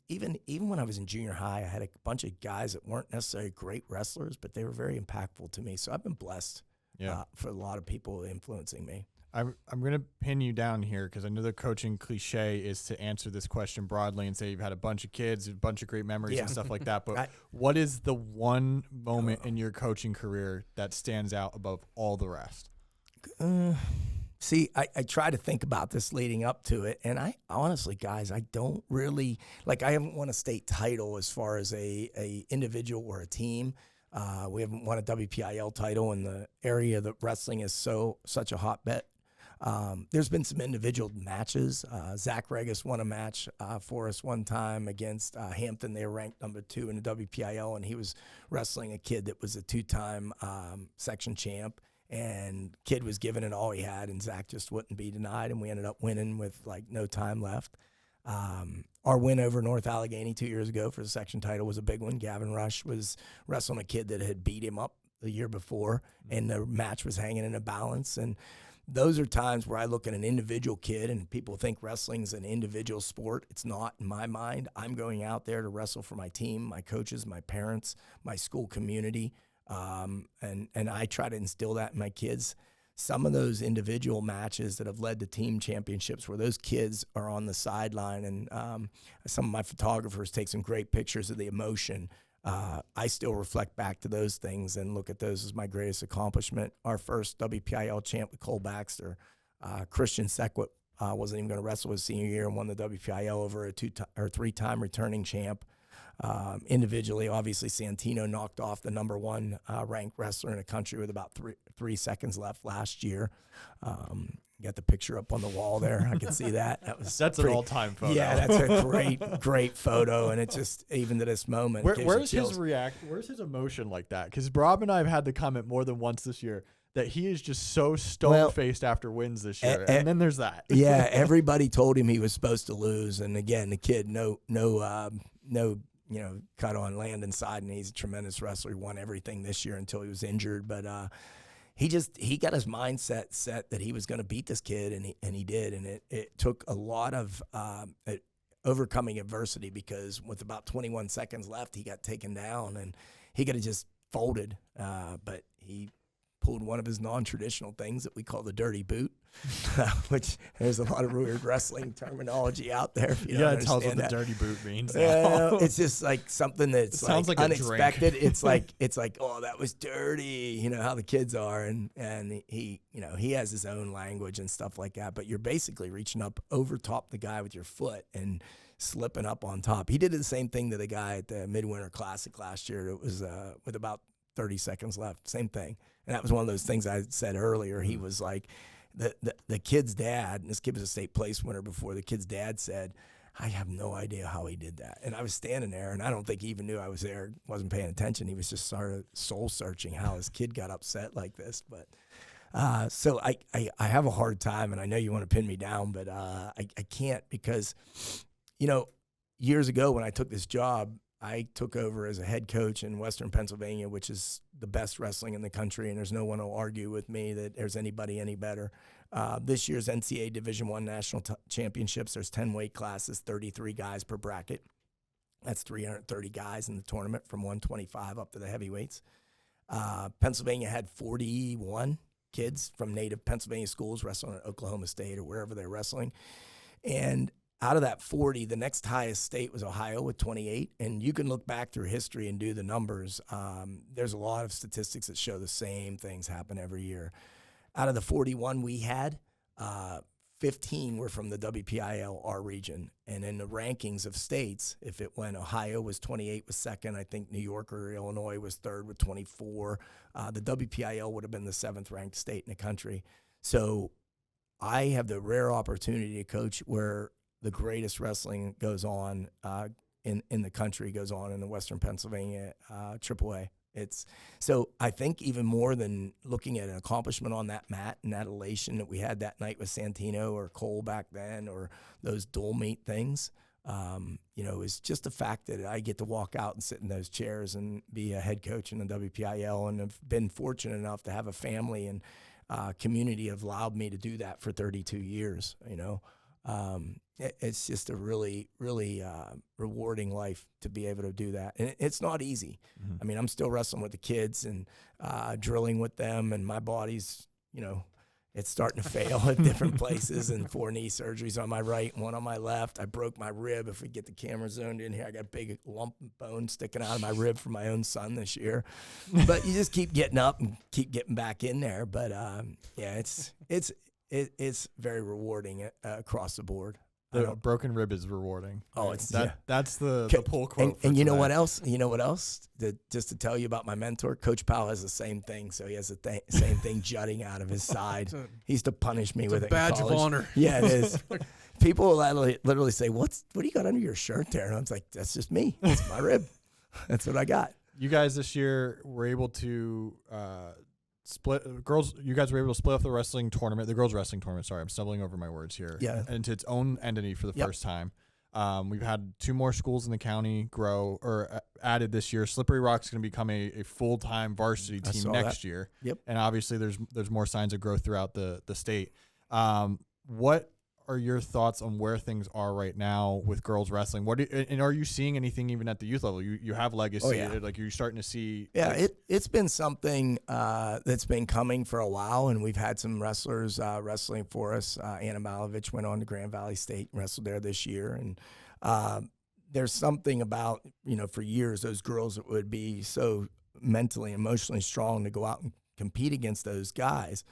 even when I was in junior high, I had a bunch of guys that weren't necessarily great wrestlers, but they were very impactful to me. So I've been blessed for a lot of people influencing me. I'm going to pin you down here because I know the coaching cliche is to answer this question broadly and say you've had a bunch of kids, a bunch of great memories and stuff like that. But what is the one moment in your coaching career that stands out above all the rest? See, I try to think about this leading up to it, and I honestly, guys, I don't really I haven't won a state title as far as a individual or a team. We haven't won a WPIL title in the area that wrestling is such a hotbed. There's been some individual matches. Zach Regis won a match for us one time against Hampton. They were ranked number 2 in the WPIL, and he was wrestling a kid that was a 2-time section champ. And kid was giving it all he had, and Zach just wouldn't be denied, and we ended up winning with no time left. Our win over North Allegheny 2 years ago for the section title was a big one. Gavin Rush was wrestling a kid that had beat him up the year before, and the match was hanging in a balance. And those are times where I look at an individual kid, and people think wrestling's an individual sport. It's not in my mind. I'm going out there to wrestle for my team, my coaches, my parents, my school community. And I try to instill that in my kids. Some of those individual matches that have led to team championships where those kids are on the sideline, and some of my photographers take some great pictures of the emotion. I still reflect back to those things and look at those as my greatest accomplishment. Our first WPIL champ with Cole Baxter, Christian Sequit wasn't even going to wrestle his senior year and won the WPIL over a 3-time returning champ. Individually, obviously, Santino knocked off the number 1 ranked wrestler in the country with about 3 seconds left last year. Got the picture up on the wall there. I can see that. That's an all-time photo. Yeah, that's a great photo, and it's just even to this moment. Where's his emotion like that? Because Rob and I have had the comment more than once this year that he is just so stone-faced after wins this year, and then there's that. Yeah, everybody told him he was supposed to lose, and again, the kid no cut on land inside, and he's a tremendous wrestler. He won everything this year until he was injured, but he got his mindset set that he was going to beat this kid, and he did, and it took a lot of overcoming adversity, because with about 21 seconds left, he got taken down, and he could have just folded, but he pulled one of his non-traditional things that we call the dirty boot, which there's a lot of weird wrestling terminology out there. If you don't understand tell us what that. the dirty boot means. It's just like something that's sounds like unexpected. It's like, oh, that was dirty. You know how the kids are, and he has his own language and stuff like that. But you're basically reaching up over top the guy with your foot and slipping up on top. He did the same thing to the guy at the Midwinter Classic last year. It was with about 30 seconds left. Same thing. And that was one of those things I said earlier. He was like, the kid's dad, and this kid was a state place winner before, the kid's dad said, I have no idea how he did that. And I was standing there, and I don't think he even knew I was there, wasn't paying attention. He was just sort of soul-searching how his kid got upset like this. But so I have a hard time, and I know you want to pin me down, but I can't because, years ago when I took this job, I took over as a head coach in Western Pennsylvania, which is the best wrestling in the country, and there's no one who will argue with me that there's anybody any better. This year's NCAA Division I National Championships, there's 10 weight classes, 33 guys per bracket. That's 330 guys in the tournament from 125 up to the heavyweights. Pennsylvania had 41 kids from native Pennsylvania schools wrestling at Oklahoma State or wherever they're wrestling. And out of that 40, the next highest state was Ohio with 28. And you can look back through history and do the numbers. There's a lot of statistics that show the same things happen every year. Out of the 41 we had, 15 were from the WPIL, our region. And in the rankings of states, if it went Ohio was 28, was second. I think New York or Illinois was third with 24. The WPIL would have been the 7th ranked state in the country. So I have the rare opportunity to coach where the greatest wrestling goes on in the country, goes on in the Western Pennsylvania AAA. So I think even more than looking at an accomplishment on that mat and that elation that we had that night with Santino or Cole back then or those dual meet things, is just the fact that I get to walk out and sit in those chairs and be a head coach in the WPIL, and have been fortunate enough to have a family and community have allowed me to do that for 32 years, It's just a really, really rewarding life to be able to do that. And it's not easy. Mm-hmm. I mean, I'm still wrestling with the kids and drilling with them, and my body's, it's starting to fail at different places, and 4 knee surgeries on my right and 1 on my left. I broke my rib. If we get the camera zoned in here, I got a big lump of bone sticking out of my rib from my own son this year. But you just keep getting up and keep getting back in there. But, it's very rewarding across the board. The broken rib is rewarding. Oh, right? That's the pull quote. And you know what else? Just to tell you about my mentor, Coach Powell has the same thing. So he has the same thing jutting out of his side. He used to punish me with it. Badge of honor. Yeah, it is. People will literally say, "What do you got under your shirt there?" And I was like, "That's just me. That's my rib. That's what I got." You guys this year were able to you guys were able to split off the girls' wrestling tournament. Sorry, I'm stumbling over my words here. Yeah. Into its own entity for the first time. We've had 2 more schools in the county grow or added this year. Slippery Rock's going to become a full-time varsity team next year. Yep. And obviously there's more signs of growth throughout the state. What are your thoughts on where things are right now with girls wrestling? And are you seeing anything even at the youth level? You have legacy. Oh, yeah. Like you're starting to see. Yeah, it's been something that's been coming for a while, and we've had some wrestlers wrestling for us. Anna Malovich went on to Grand Valley State and wrestled there this year. And there's something about, for years, those girls that would be so mentally, emotionally strong to go out and compete against those guys.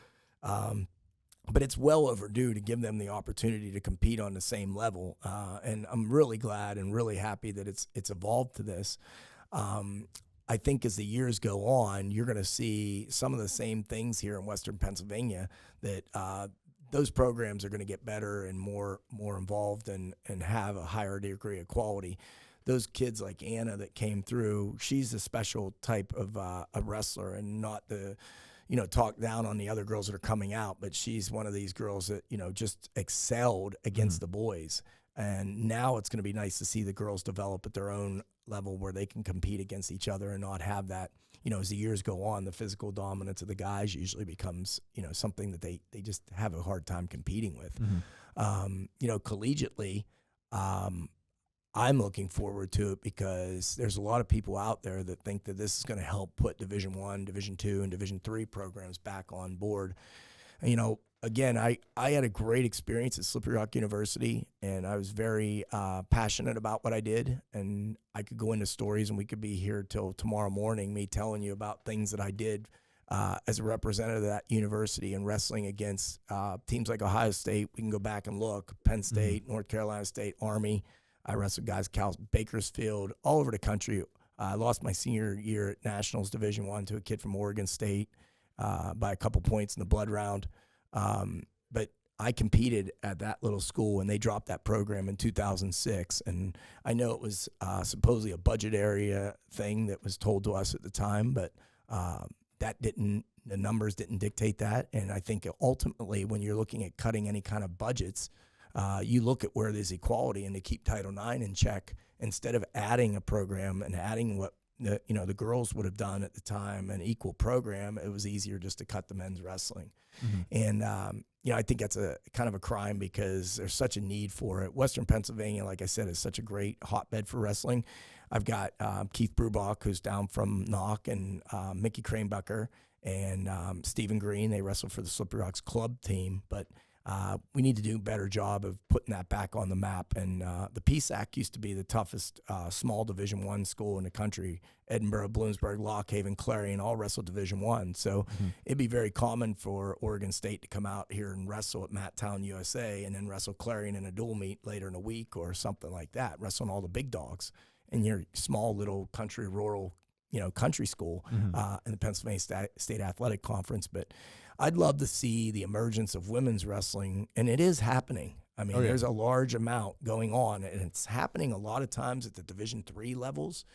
But it's well overdue to give them the opportunity to compete on the same level. And I'm really glad and really happy that it's evolved to this. I think as the years go on, you're going to see some of the same things here in Western Pennsylvania, that those programs are going to get better and more involved and have a higher degree of quality. Those kids like Anna that came through, she's a special type of a wrestler, and not the talk down on the other girls that are coming out, but she's one of these girls that, just excelled against the boys. And now it's going to be nice to see the girls develop at their own level where they can compete against each other and not have that, as the years go on, the physical dominance of the guys usually becomes, something that they just have a hard time competing with. Mm-hmm. Collegiately, I'm looking forward to it because there's a lot of people out there that think that this is going to help put Division I, Division II, and Division III programs back on board. Again, I had a great experience at Slippery Rock University, and I was very passionate about what I did. And I could go into stories, and we could be here till tomorrow morning, me telling you about things that I did as a representative of that university and wrestling against teams like Ohio State. We can go back and look, Penn State, North Carolina State, Army. I wrestled guys, Bakersfield, all over the country. I lost my senior year at Nationals Division I to a kid from Oregon State by a couple points in the blood round. But I competed at that little school, and they dropped that program in 2006. And I know it was supposedly a budget area thing that was told to us at the time, but the numbers didn't dictate that. And I think ultimately, when you're looking at cutting any kind of budgets, you look at where there's equality, and to keep Title IX in check, instead of adding a program and adding what the girls would have done at the time, an equal program, it was easier just to cut the men's wrestling. And I think that's a kind of a crime, because there's such a need for it. Western Pennsylvania, like I said, is such a great hotbed for wrestling. I've got Keith Brubach, who's down from Knock, and Mickey Cranebucker and Stephen Green. They wrestle for the Slippery Rocks club team, but we need to do a better job of putting that back on the map. And the PSAC used to be the toughest small Division I school in the country. Edinburgh, Bloomsburg, Lock Haven, Clarion all wrestled Division I. So it'd be very common for Oregon State to come out here and wrestle at Matttown, USA, and then wrestle Clarion in a dual meet later in a week or something like that, wrestling all the big dogs in your small little country, rural, country school in the Pennsylvania State Athletic Conference. But I'd love to see the emergence of women's wrestling, and it is happening. I mean, there's a large amount going on, and it's happening a lot of times at the Division III levels,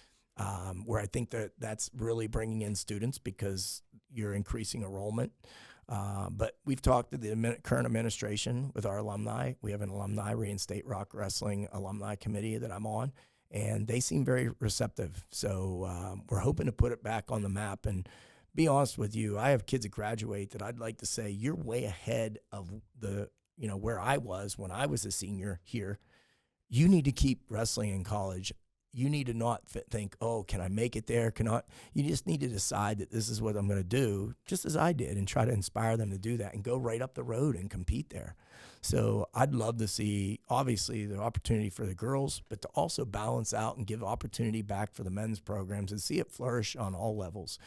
where I think that's really bringing in students because you're increasing enrollment. But we've talked to the current administration with our alumni. We have an alumni Reinstate Rock Wrestling alumni committee that I'm on, and they seem very receptive. So we're hoping to put it back on the map. And be honest with you, I have kids that graduate that I'd like to say, you're way ahead of where I was when I was a senior here. You need to keep wrestling in college. You need to not think, oh, can I make it there? You just need to decide that this is what I'm going to do, just as I did, and try to inspire them to do that and go right up the road and compete there. So I'd love to see, obviously, the opportunity for the girls, but to also balance out and give opportunity back for the men's programs and see it flourish on all levels.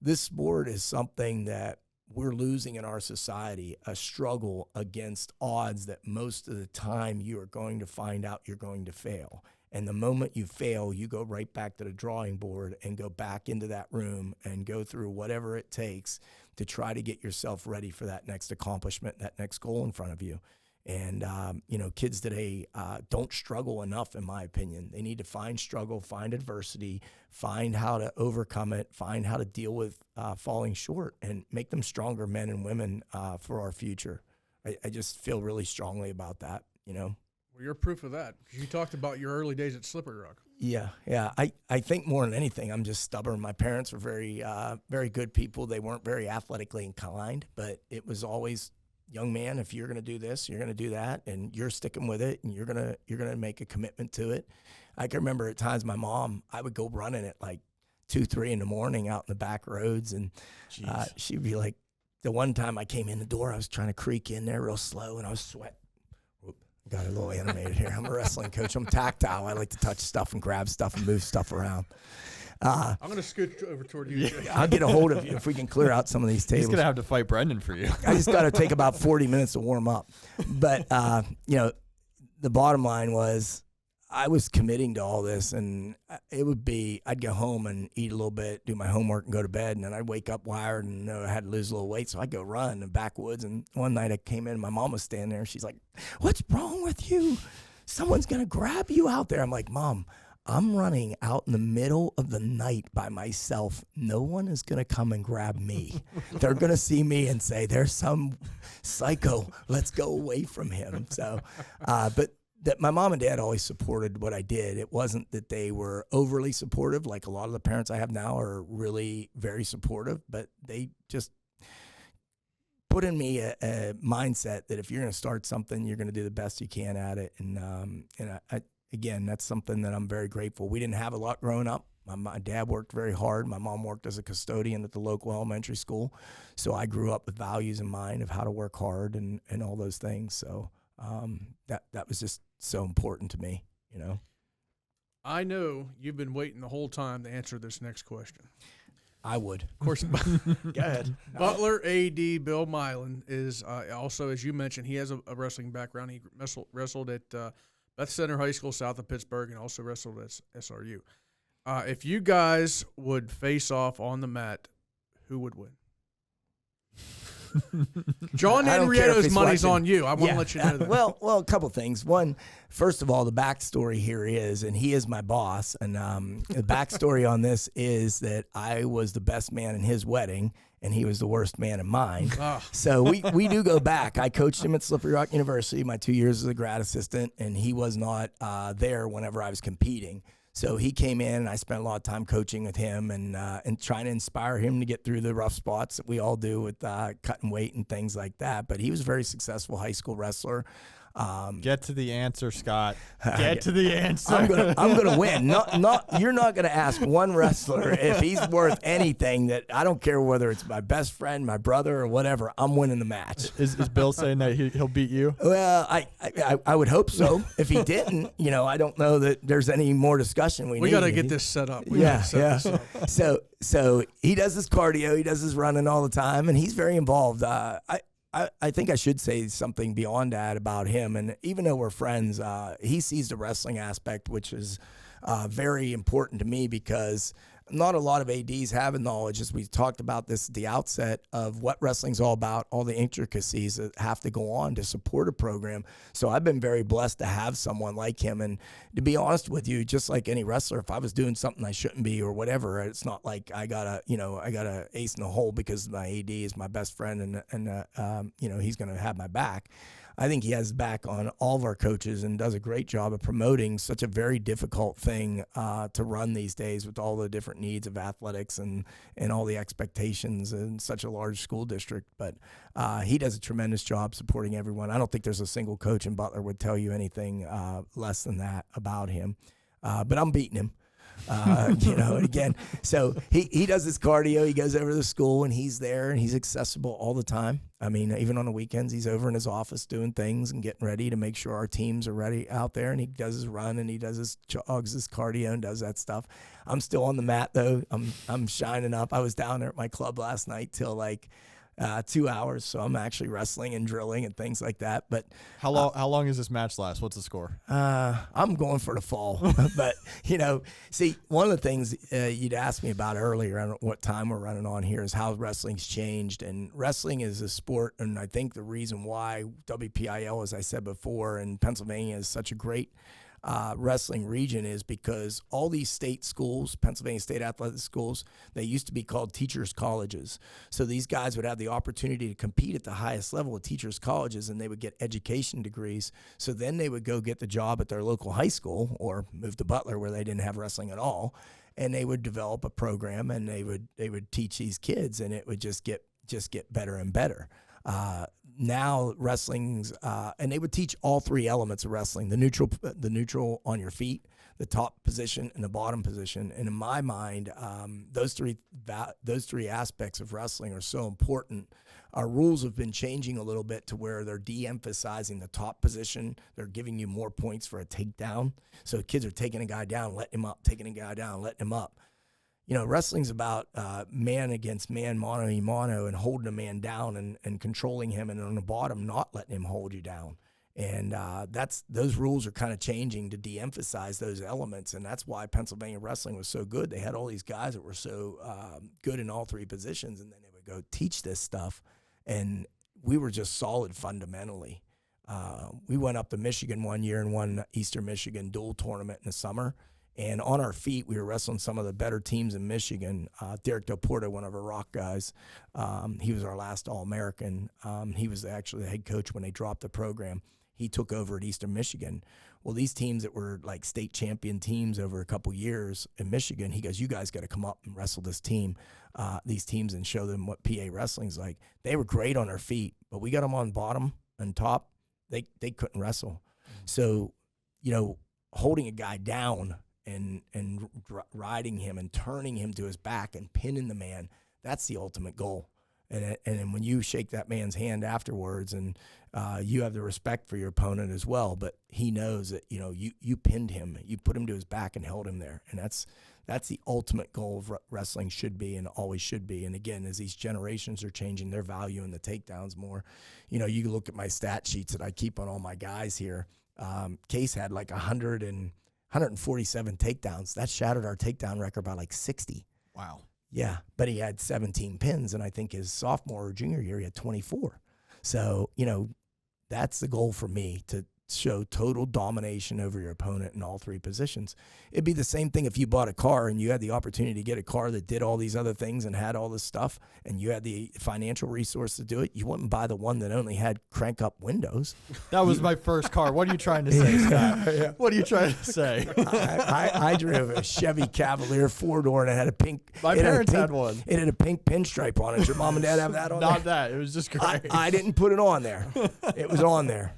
This sport is something that we're losing in our society, a struggle against odds that most of the time you are going to find out you're going to fail. And the moment you fail, you go right back to the drawing board and go back into that room and go through whatever it takes to try to get yourself ready for that next accomplishment, that next goal in front of you. And, kids today don't struggle enough, in my opinion. They need to find struggle, find adversity, find how to overcome it, find how to deal with falling short, and make them stronger men and women for our future. I just feel really strongly about that, Well, you're proof of that. You talked about your early days at Slippery Rock. Yeah. I think more than anything, I'm just stubborn. My parents were very, very good people. They weren't very athletically inclined, but it was always, young man, if you're going to do this, you're going to do that, and you're sticking with it, and you're going to make a commitment to it. I can remember at times my mom, I would go running at like 2-3 in the morning out in the back roads, and she'd be like, the one time I came in the door, I was trying to creak in there real slow, and I was sweating. Got a little animated here. I'm a wrestling coach. I'm tactile. I like to touch stuff and grab stuff and move stuff around. I'm going to scoot over toward you. I'll get a hold of you if we can clear out some of these tables. He's going to have to fight Brendan for you. I just got to take about 40 minutes to warm up. But, the bottom line was I was committing to all this, and I'd go home and eat a little bit, do my homework, and go to bed, and then I'd wake up wired and know I had to lose a little weight, so I'd go run in the backwoods. And one night I came in, and my mom was standing there, and she's like, "What's wrong with you? Someone's going to grab you out there." I'm like, "Mom, I'm running out in the middle of the night by myself. No one is going to come and grab me. They're going to see me and say, there's some psycho. Let's go away from him." So, but that my mom and dad always supported what I did. It wasn't that they were overly supportive, like a lot of the parents I have now are really very supportive, but they just put in me a mindset that if you're going to start something, you're going to do the best you can at it. And again, that's something that I'm very grateful. We didn't have a lot growing up. My dad worked very hard. My mom worked as a custodian at the local elementary school. So I grew up with values in mind of how to work hard and all those things. So that was just so important to me, I know you've been waiting the whole time to answer this next question. I would. Of course. Go ahead. Butler AD Bill Mylan is also, as you mentioned, he has a wrestling background. He wrestled at Beth Center High School south of Pittsburgh and also wrestled at SRU. If you guys would face off on the mat, who would win? John I don't care if Henrietto's he's money's watching. on you. I want to let you know that. Well, a couple things. One, first of all, the backstory here is, and he is my boss, and the backstory on this is that I was the best man in his wedding, and he was the worst man in mine. So we do go back. I coached him at Slippery Rock University my 2 years as a grad assistant, and he was not there whenever I was competing. So he came in, and I spent a lot of time coaching with him and trying to inspire him to get through the rough spots that we all do with cutting weight and things like that. But he was a very successful high school wrestler. Get to the answer, Scott. Get to the answer. I'm gonna win. You're not gonna ask one wrestler if he's worth anything. That I don't care whether it's my best friend, my brother, or whatever. I'm winning the match. Is Bill saying that he'll beat you? Well, I would hope so. If he didn't, I don't know that there's any more discussion we need. We got to get this set up. So he does his cardio, he does his running all the time, and he's very involved. I think I should say something beyond that about him. And even though we're friends, he sees the wrestling aspect, which is very important to me because not a lot of ADs have a knowledge, as we talked about this at the outset, of what wrestling's all about, all the intricacies that have to go on to support a program. So I've been very blessed to have someone like him. And to be honest with you, just like any wrestler, if I was doing something I shouldn't be or whatever, it's not like I got a ace in the hole because my AD is my best friend and he's going to have my back. I think he has back on all of our coaches and does a great job of promoting such a very difficult thing to run these days with all the different needs of athletics and all the expectations in such a large school district. But he does a tremendous job supporting everyone. I don't think there's a single coach in Butler would tell you anything less than that about him. But I'm beating him. Again, so he does his cardio, he goes over to the school and he's there and he's accessible all the time. I mean, even on the weekends, he's over in his office doing things and getting ready to make sure our teams are ready out there, and he does his run and he does his jogs, his cardio and does that stuff. I'm still on the mat though. I'm shining up. I was down there at my club last night till like 2 hours, so I'm actually wrestling and drilling and things like that. But how long does this match last? What's the score? I'm going for the fall. But see, one of the things you'd asked me about earlier, I don't know what time we're running on here, is how wrestling's changed. And wrestling is a sport, and I think the reason why WPIL, as I said before, and Pennsylvania is such a great wrestling region is because all these state schools, Pennsylvania State Athletic Schools, they used to be called teachers' colleges. So these guys would have the opportunity to compete at the highest level of teachers' colleges, and they would get education degrees. So then they would go get the job at their local high school or move to Butler where they didn't have wrestling at all, and they would develop a program and they would teach these kids, and it would just get better and better. Now wrestling's, and they would teach all three elements of wrestling: the neutral on your feet, the top position, and the bottom position. And in my mind, those three aspects of wrestling are so important. Our rules have been changing a little bit to where they're de-emphasizing the top position. They're giving you more points for a takedown. So kids are taking a guy down, letting him up, taking a guy down, letting him up. Wrestling's about man against man, mano a mano, and holding a man down and controlling him, and on the bottom, not letting him hold you down. And those rules are kind of changing to de-emphasize those elements, and that's why Pennsylvania wrestling was so good. They had all these guys that were so good in all three positions, and then they would go teach this stuff, and we were just solid fundamentally. We went up to Michigan one year and won Eastern Michigan dual tournament in the summer. And on our feet, we were wrestling some of the better teams in Michigan. Derek Del Porto, one of our rock guys, he was our last All-American. He was actually the head coach when they dropped the program. He took over at Eastern Michigan. Well, these teams that were like state champion teams over a couple years in Michigan, he goes, you guys got to come up and wrestle these teams and show them what PA wrestling's like. They were great on their feet, but we got them on bottom and top. They couldn't wrestle. So, holding a guy down and riding him and turning him to his back and pinning the man, that's the ultimate goal. And when you shake that man's hand afterwards, and you have the respect for your opponent as well, but he knows that you pinned him, you put him to his back and held him there, and that's the ultimate goal of wrestling should be and always should be. And again, as these generations are changing, they're valuing the takedowns more. You look at my stat sheets that I keep on all my guys here. Case had like 147 takedowns. That shattered our takedown record by like 60. Wow. Yeah, but he had 17 pins, and I think his sophomore or junior year he had 24. So, that's the goal for me, to show total domination over your opponent in all three positions. It'd be the same thing if you bought a car and you had the opportunity to get a car that did all these other things and had all this stuff, and you had the financial resource to do it. You wouldn't buy the one that only had crank up windows. That was my first car. What are you trying to say, Scott? What are you trying to say? I drove a Chevy Cavalier 4-door and it had a pink. My parents had one. It had a pink pinstripe on it. Did your mom and dad have that on Not there? that. It was just great. I didn't put it on there. It was on there.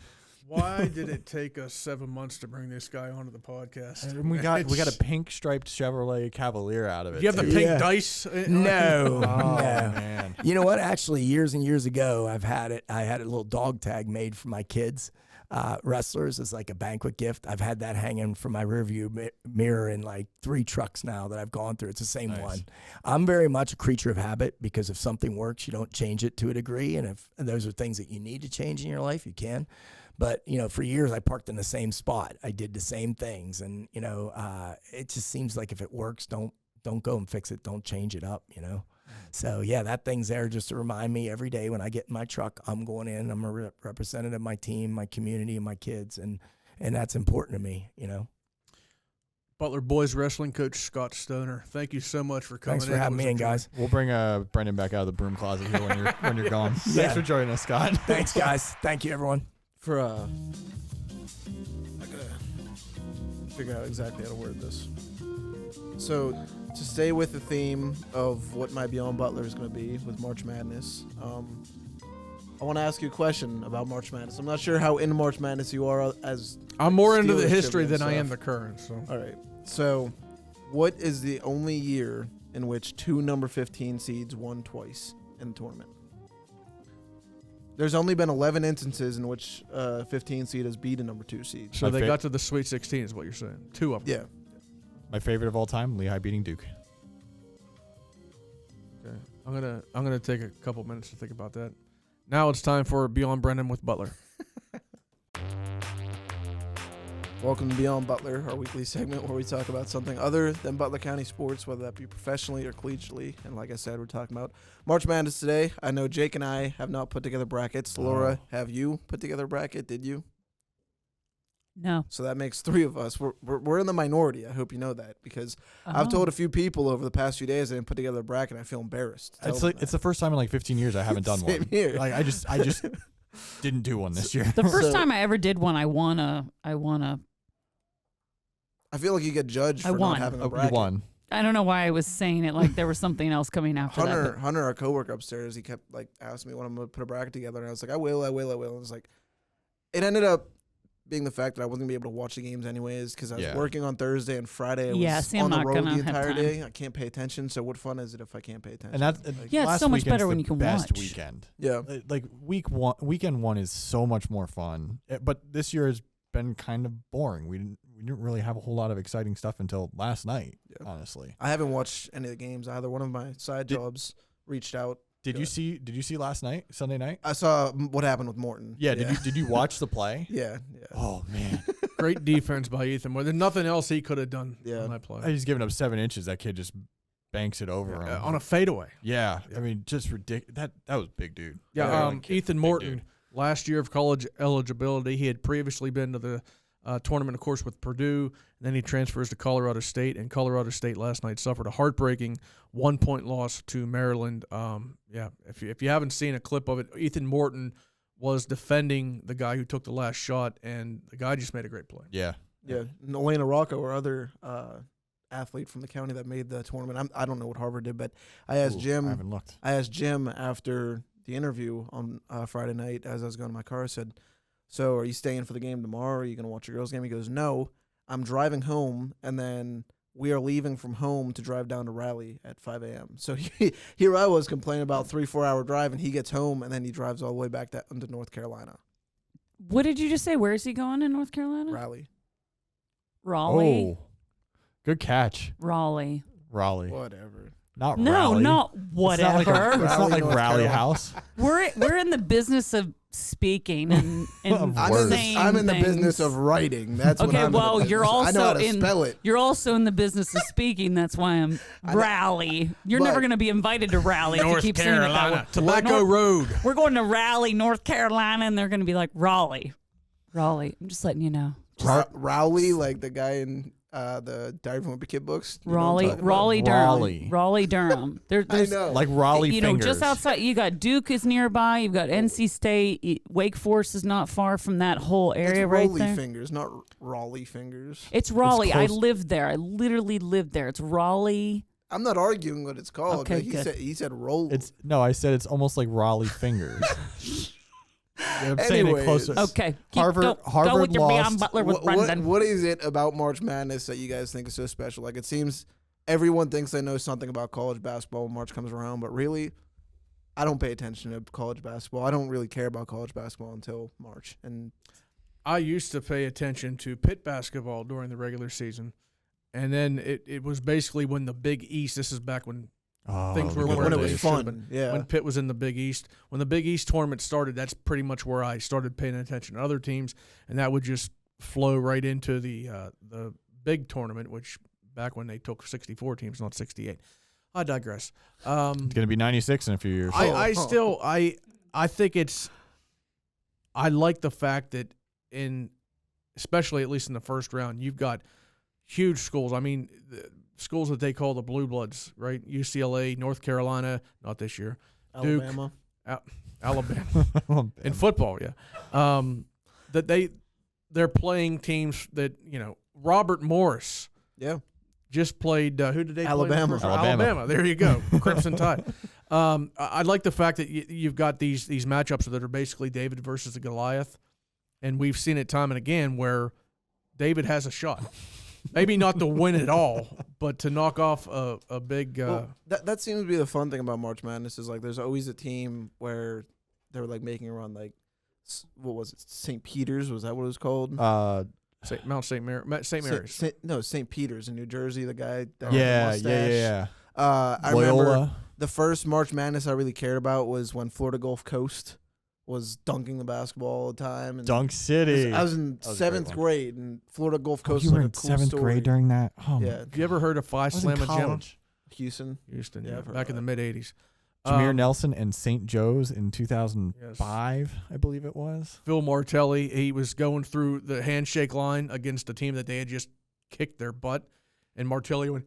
Why did it take us 7 months to bring this guy onto the podcast? And we got a pink striped Chevrolet Cavalier out of it. Do you have the too. pink dice? No, Oh, no. man. You know what? Actually, years and years ago, I had a little dog tag made for my kids, wrestlers, as like a banquet gift. I've had that hanging from my rearview mirror in like 3 trucks now that I've gone through. It's the same Nice. one. I'm very much a creature of habit, because if something works, you don't change it to a degree. And if those are things that you need to change in your life, you can. But, for years I parked in the same spot. I did the same things. And, it just seems like if it works, don't go and fix it. Don't change it up, So, yeah, that thing's there just to remind me every day when I get in my truck, I'm going in, I'm a representative of my team, my community, and my kids. And that's important to me, Butler boys wrestling coach Scott Stoner. Thank you so much for coming. Thanks for having me in, guys. We'll bring Brendan back out of the broom closet here when you're gone. Yeah. Thanks for joining us, Scott. Thanks, guys. Thank you, everyone. For I gotta figure out exactly how to word this. So to stay with the theme of what my Beyond Butler is going to be with March Madness, I want to ask you a question about March Madness. I'm not sure how into March Madness you are as. I'm more into the Steelers history trivia than I am stuff. the current. So All right. So, what is the only year in which 2 number 15 seeds won twice in the tournament? There's only been 11 instances in which 15 seed has beat a number 2 seed. so My they fa- got to the Sweet 16 is what you're saying. 2 of them. Yeah. My favorite of all time, Lehigh beating Duke. Okay. I'm gonna take a couple minutes to think about that. Now it's time for Beyond Brendan with Butler. Welcome to Beyond Butler, our weekly segment where we talk about something other than Butler County sports, whether that be professionally or collegiately. And like I said, we're talking about March Madness today. I know Jake and I have not put together brackets. Laura, have you put together a bracket? Did you? No. So that makes 3 of us. We're in the minority. I hope you know that, because I've told a few people over the past few days I didn't put together a bracket. And I feel embarrassed. to tell It's them like that. it's the first time in like 15 years I haven't done Same one. here. Like I just didn't do one this year. The first So- time I ever did one, I won a. I feel like you get judged I for won. not having a You bracket. won. I don't know why I was saying it like there was something else coming after that. Hunter, our coworker upstairs, he kept like asking me when I'm gonna put a bracket together, and I was like, I will. And it's like, it ended up being the fact that I wasn't gonna be able to watch the games anyways because I was Yeah. working on Thursday and Friday. I was Yeah, see, I'm on the not road gonna the have entire time. day. I can't pay attention. So what fun is it if I can't pay attention? And that's Like, Yeah, it's last so much weekend's better the when you can best watch. weekend. yeah. Like weekend 1 is so much more fun. But this year has been kind of boring. We didn't really have a whole lot of exciting stuff until last night, Yeah. honestly. I haven't watched any of the games either. One of my side jobs reached out. Did Go you see last night, Sunday night? I saw what happened with Morton. Yeah, did you watch the play? Yeah. Oh man. Great defense by Ethan. There's nothing else he could have done Yeah. on that play. He's giving up 7 inches. That kid just banks it over him. On a fadeaway. Yeah, I mean, just ridiculous. That was big, dude. Yeah, That was a kid, Ethan big Morton, dude. last year of college eligibility, he had previously been to the tournament, of course, with Purdue. And then he transfers to Colorado State, and Colorado State last night suffered a heartbreaking 1-point loss to Maryland. If you haven't seen a clip of it, Ethan Morton was defending the guy who took the last shot, and the guy just made a great play. Yeah. Yeah. And Elena Rocco, our other athlete from the county that made the tournament. I don't know what Harvard did, but I asked Jim. I haven't looked. I asked Jim after the interview on Friday night as I was going to my car. I said, so are you staying for the game tomorrow? Or are you going to watch your girls' game? He goes, no, I'm driving home, and then we are leaving from home to drive down to Raleigh at 5 a.m. So here I was complaining about 3-4 hour drive, and he gets home, and then he drives all the way back to North Carolina. What did you just say? Where is he going in North Carolina? Raleigh. Raleigh. Oh, good catch, Raleigh. Raleigh. Whatever. Not No, Raleigh. not whatever. It's not like Raleigh, North Raleigh Carolina. House. We're in the business of speaking and saying I'm in the things. business of writing. That's what Okay, I'm well, in the you're business. I know how also to spell it. You're also in the business of speaking. That's why I'm Raleigh. You're never but- going to be invited to Raleigh if you North keep saying it that way. Carolina, Tobacco Road. We're going to Raleigh, North Carolina, and they're going to be like Raleigh. I'm just letting you know. Rowley, like the guy in the Diary from a Kid books. You know what I'm talking about? Raleigh, Durham. I There's know. Like Raleigh you know, fingers. just outside, you got Duke is nearby. You've got NC State. Wake Forest is not far from that whole area it's right Rolly there. fingers, not Raleigh fingers. It's Raleigh. I close. lived there. I literally lived there. It's Raleigh. I'm not arguing what it's called. Okay, but he said Rolly. I said it's almost like Raleigh fingers. I'm saying it Anyways. closer. Okay. Harvard go with your lost. Beyond Butler with Brendan. what is it about March Madness that you guys think is so special? Like, it seems everyone thinks they know something about college basketball when March comes around, but really, I don't pay attention to college basketball. I don't really care about college basketball until March. And I used to pay attention to Pitt basketball during the regular season, and then it was basically when the Big East. This is back when things were when it they was should fun, have been. yeah. When Pitt was in the Big East, when the Big East tournament started, that's pretty much where I started paying attention to other teams, and that would just flow right into the big tournament, which back when they took 64 teams, not 68. I digress. It's going to be 96 in a few years. I think I like the fact that especially at least in the first round, you've got huge schools. I mean, schools that they call the Blue Bloods, right? UCLA, North Carolina, not this year. Alabama. Duke, Alabama. In football, yeah. That they're playing teams that, Robert Morris. Yeah. Just played. Who did they Alabama. play? Alabama. There you go. Crimson Tide. I like the fact that you've got these matchups that are basically David versus a Goliath, and we've seen it time and again where David has a shot. Maybe not to win it all, but to knock off a big. That seems to be the fun thing about March Madness is like there's always a team where they're like making a run. Like, what was it? St. Peter's, was that what it was called? St. Mary's. St. Peter's in New Jersey. The guy. That Yeah. had the mustache. I Loyola. remember the first March Madness I really cared about was when Florida Gulf Coast was dunking the basketball all the time. And Dunk City. I was in That was a seventh great one. grade, and Florida Gulf Coast you was were like in a cool seventh story. grade during that? Oh, Yeah, Have you ever heard of Phi I was in Slamma Jam? college. Houston. Houston, Yeah, yeah, I've heard back in of the mid '80s. Jameer Nelson and St. Joe's in 2005, I believe it was. Phil Martelli, he was going through the handshake line against a team that they had just kicked their butt, and Martelli went.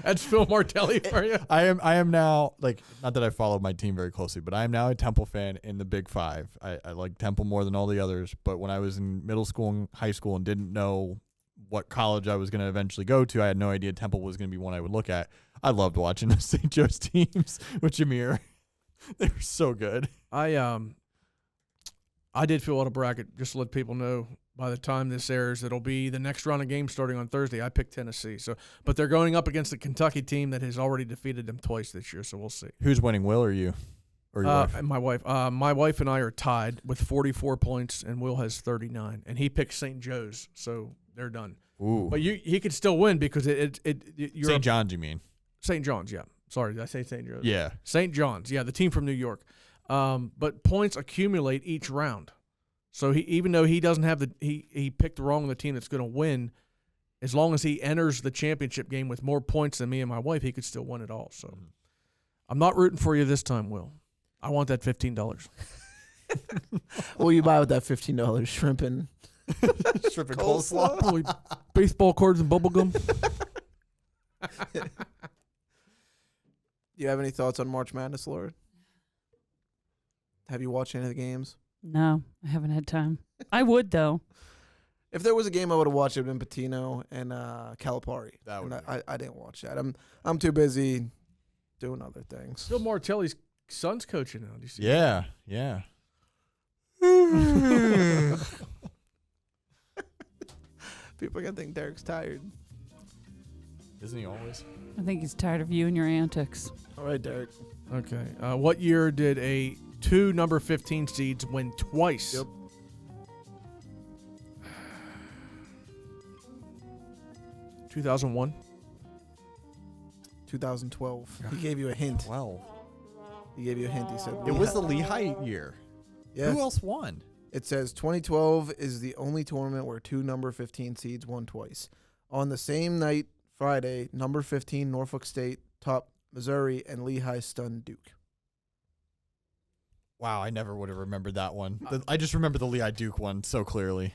That's Phil Martelli for you. I am now, like, not that I follow my team very closely, but I am now a Temple fan in the Big Five. I like Temple more than all the others, but when I was in middle school and high school and didn't know what college I was going to eventually go to, I had no idea Temple was going to be one I would look at. I loved watching the St. Joe's teams with Jameer. They were so good. I did fill out a bracket just to let people know. By the time this airs, it'll be the next round of games starting on Thursday. I picked Tennessee, but they're going up against a Kentucky team that has already defeated them twice this year. So we'll see. Who's winning, Will or you? Or your wife? And my wife. My wife and I are tied with 44 points, and Will has 39, and he picked St. Joe's, so they're done. Ooh. But he could still win because you're St. John's, you mean? St. John's, yeah. Sorry, did I say St. Joe's? Yeah. St. John's, yeah, the team from New York. But points accumulate each round. So even though he doesn't have he picked wrong the team that's going to win, as long as he enters the championship game with more points than me and my wife, he could still win it all. So I'm not rooting for you this time, Will. I want that $15. What will you buy with that $15? Shrimp and coleslaw. Probably baseball cards and bubble gum. Do you have any thoughts on March Madness, Laura? Have you watched any of the games? No, I haven't had time. I would though. If there was a game I would have watched, it would have been Patino and Calipari. That would and I didn't watch that. I'm too busy doing other things. Phil Martelli's son's coaching now. Do you see? Yeah, yeah. People are gonna think Derek's tired. Isn't he always? I think he's tired of you and your antics. All right, Derek. Okay. What year did two number 15 seeds win twice? Yep. – 2001. 2012. He gave you a hint. 12. He gave you a hint. He said It was the Lehigh year. Yeah. Who else won? It says 2012 is the only tournament where 2 number 15 seeds won twice. On the same night, Friday, number 15 Norfolk State topped Missouri and Lehigh stunned Duke. Wow, I never would have remembered that one. I just remember the Lehigh Duke one so clearly.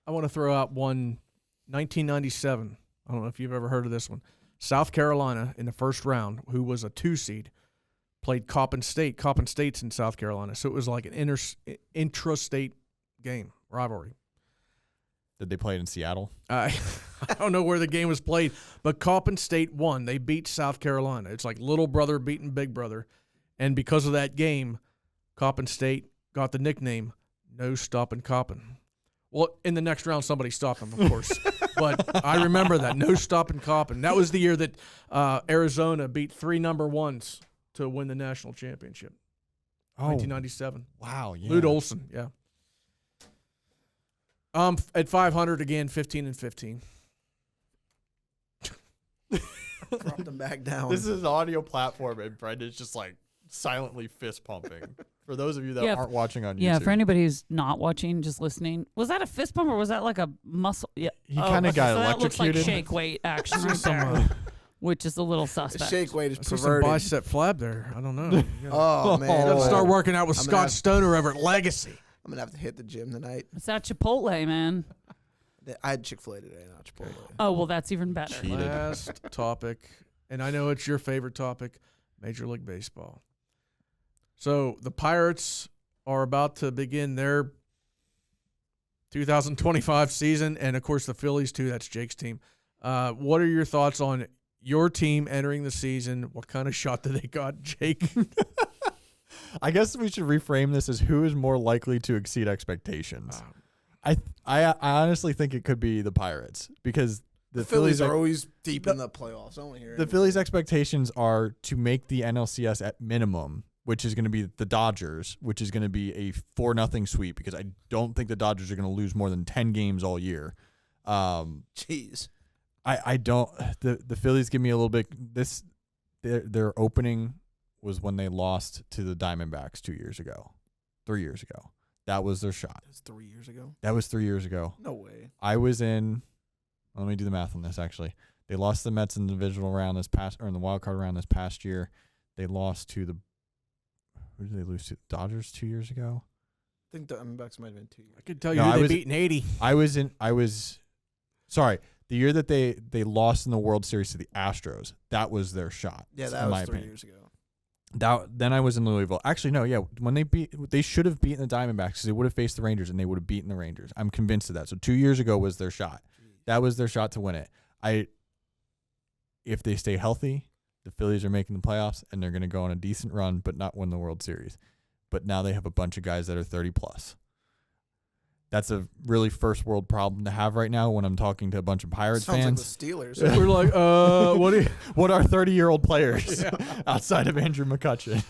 I want to throw out one 1997. I don't know if you've ever heard of this one. South Carolina in the first round, who was a 2 seed, played Coppin State. Coppin State's in South Carolina, so it was like an intrastate game, rivalry. Did they play it in Seattle? I don't know where the game was played, but Coppin State won. They beat South Carolina. It's like little brother beating big brother. And because of that game, Coppin State got the nickname No Stoppin' Coppin. Well, in the next round, somebody stopped them, of course. But I remember that, No Stoppin' Coppin. That was the year that Arizona beat 3 number 1s to win the national championship. 1997. Wow, yeah. Lute Olson, yeah. At 500 again, 15 and 15. Dropped them back down. This is an audio platform, and Brendan's just like silently fist pumping. For those of you that aren't watching on YouTube. Yeah, for anybody who's not watching, just listening. Was that a fist pump or was that like a muscle? Yeah. He kind of got so electrocuted. That looks like shake weight action right there, which is a little The suspect. shake weight is I see some perverted. bicep flab there. I don't know. Oh, man. Gotta start working out with I'm gonna Scott have- Stoner over at Legacy. I'm going to have to hit the gym tonight. It's that Chipotle, man. I had Chick-fil-A today, not Chipotle. Oh, well, that's even better. Cheated. Last topic, and I know it's your favorite topic, Major League Baseball. So the Pirates are about to begin their 2025 season, and, of course, the Phillies, too. That's Jake's team. What are your thoughts on your team entering the season? What kind of shot do they got, Jake? I guess we should reframe this as who is more likely to exceed expectations. I honestly think it could be the Pirates because the Phillies are always deep in the playoffs. I don't hear the Phillies' expectations are to make the NLCS at minimum, which is going to be the Dodgers, which is going to be a 4-0 sweep because I don't think the Dodgers are going to lose more than 10 games all year. Jeez. I don't. The Phillies give me a little bit. Their opening was when they lost to the Diamondbacks 3 years ago. That was their shot. That's 3 years ago. That was 3 years ago. No way. I was in. Let me do the math on this. Actually, they lost the Mets in the divisional round in the wild card round this past year. They lost to the. Who did they lose to? Dodgers 2 years ago. I think the Diamondbacks might have been 2 years. I could tell you who they beat in 80. Sorry. The year that they lost in the World Series to the Astros, that was their shot. Yeah, in that was my 3 opinion. years ago. Then I was in Louisville. Actually, no, yeah. When they should have beaten the Diamondbacks because they would have faced the Rangers and they would have beaten the Rangers. I'm convinced of that. So 2 years ago was their shot. That was their shot to win it. If they stay healthy, the Phillies are making the playoffs and they're going to go on a decent run, but not win the World Series. But now they have a bunch of guys that are 30 plus. That's a really first world problem to have right now when I'm talking to a bunch of Pirates Sounds fans. like the Steelers. We're like, What are 30-year-old players outside of Andrew McCutchen?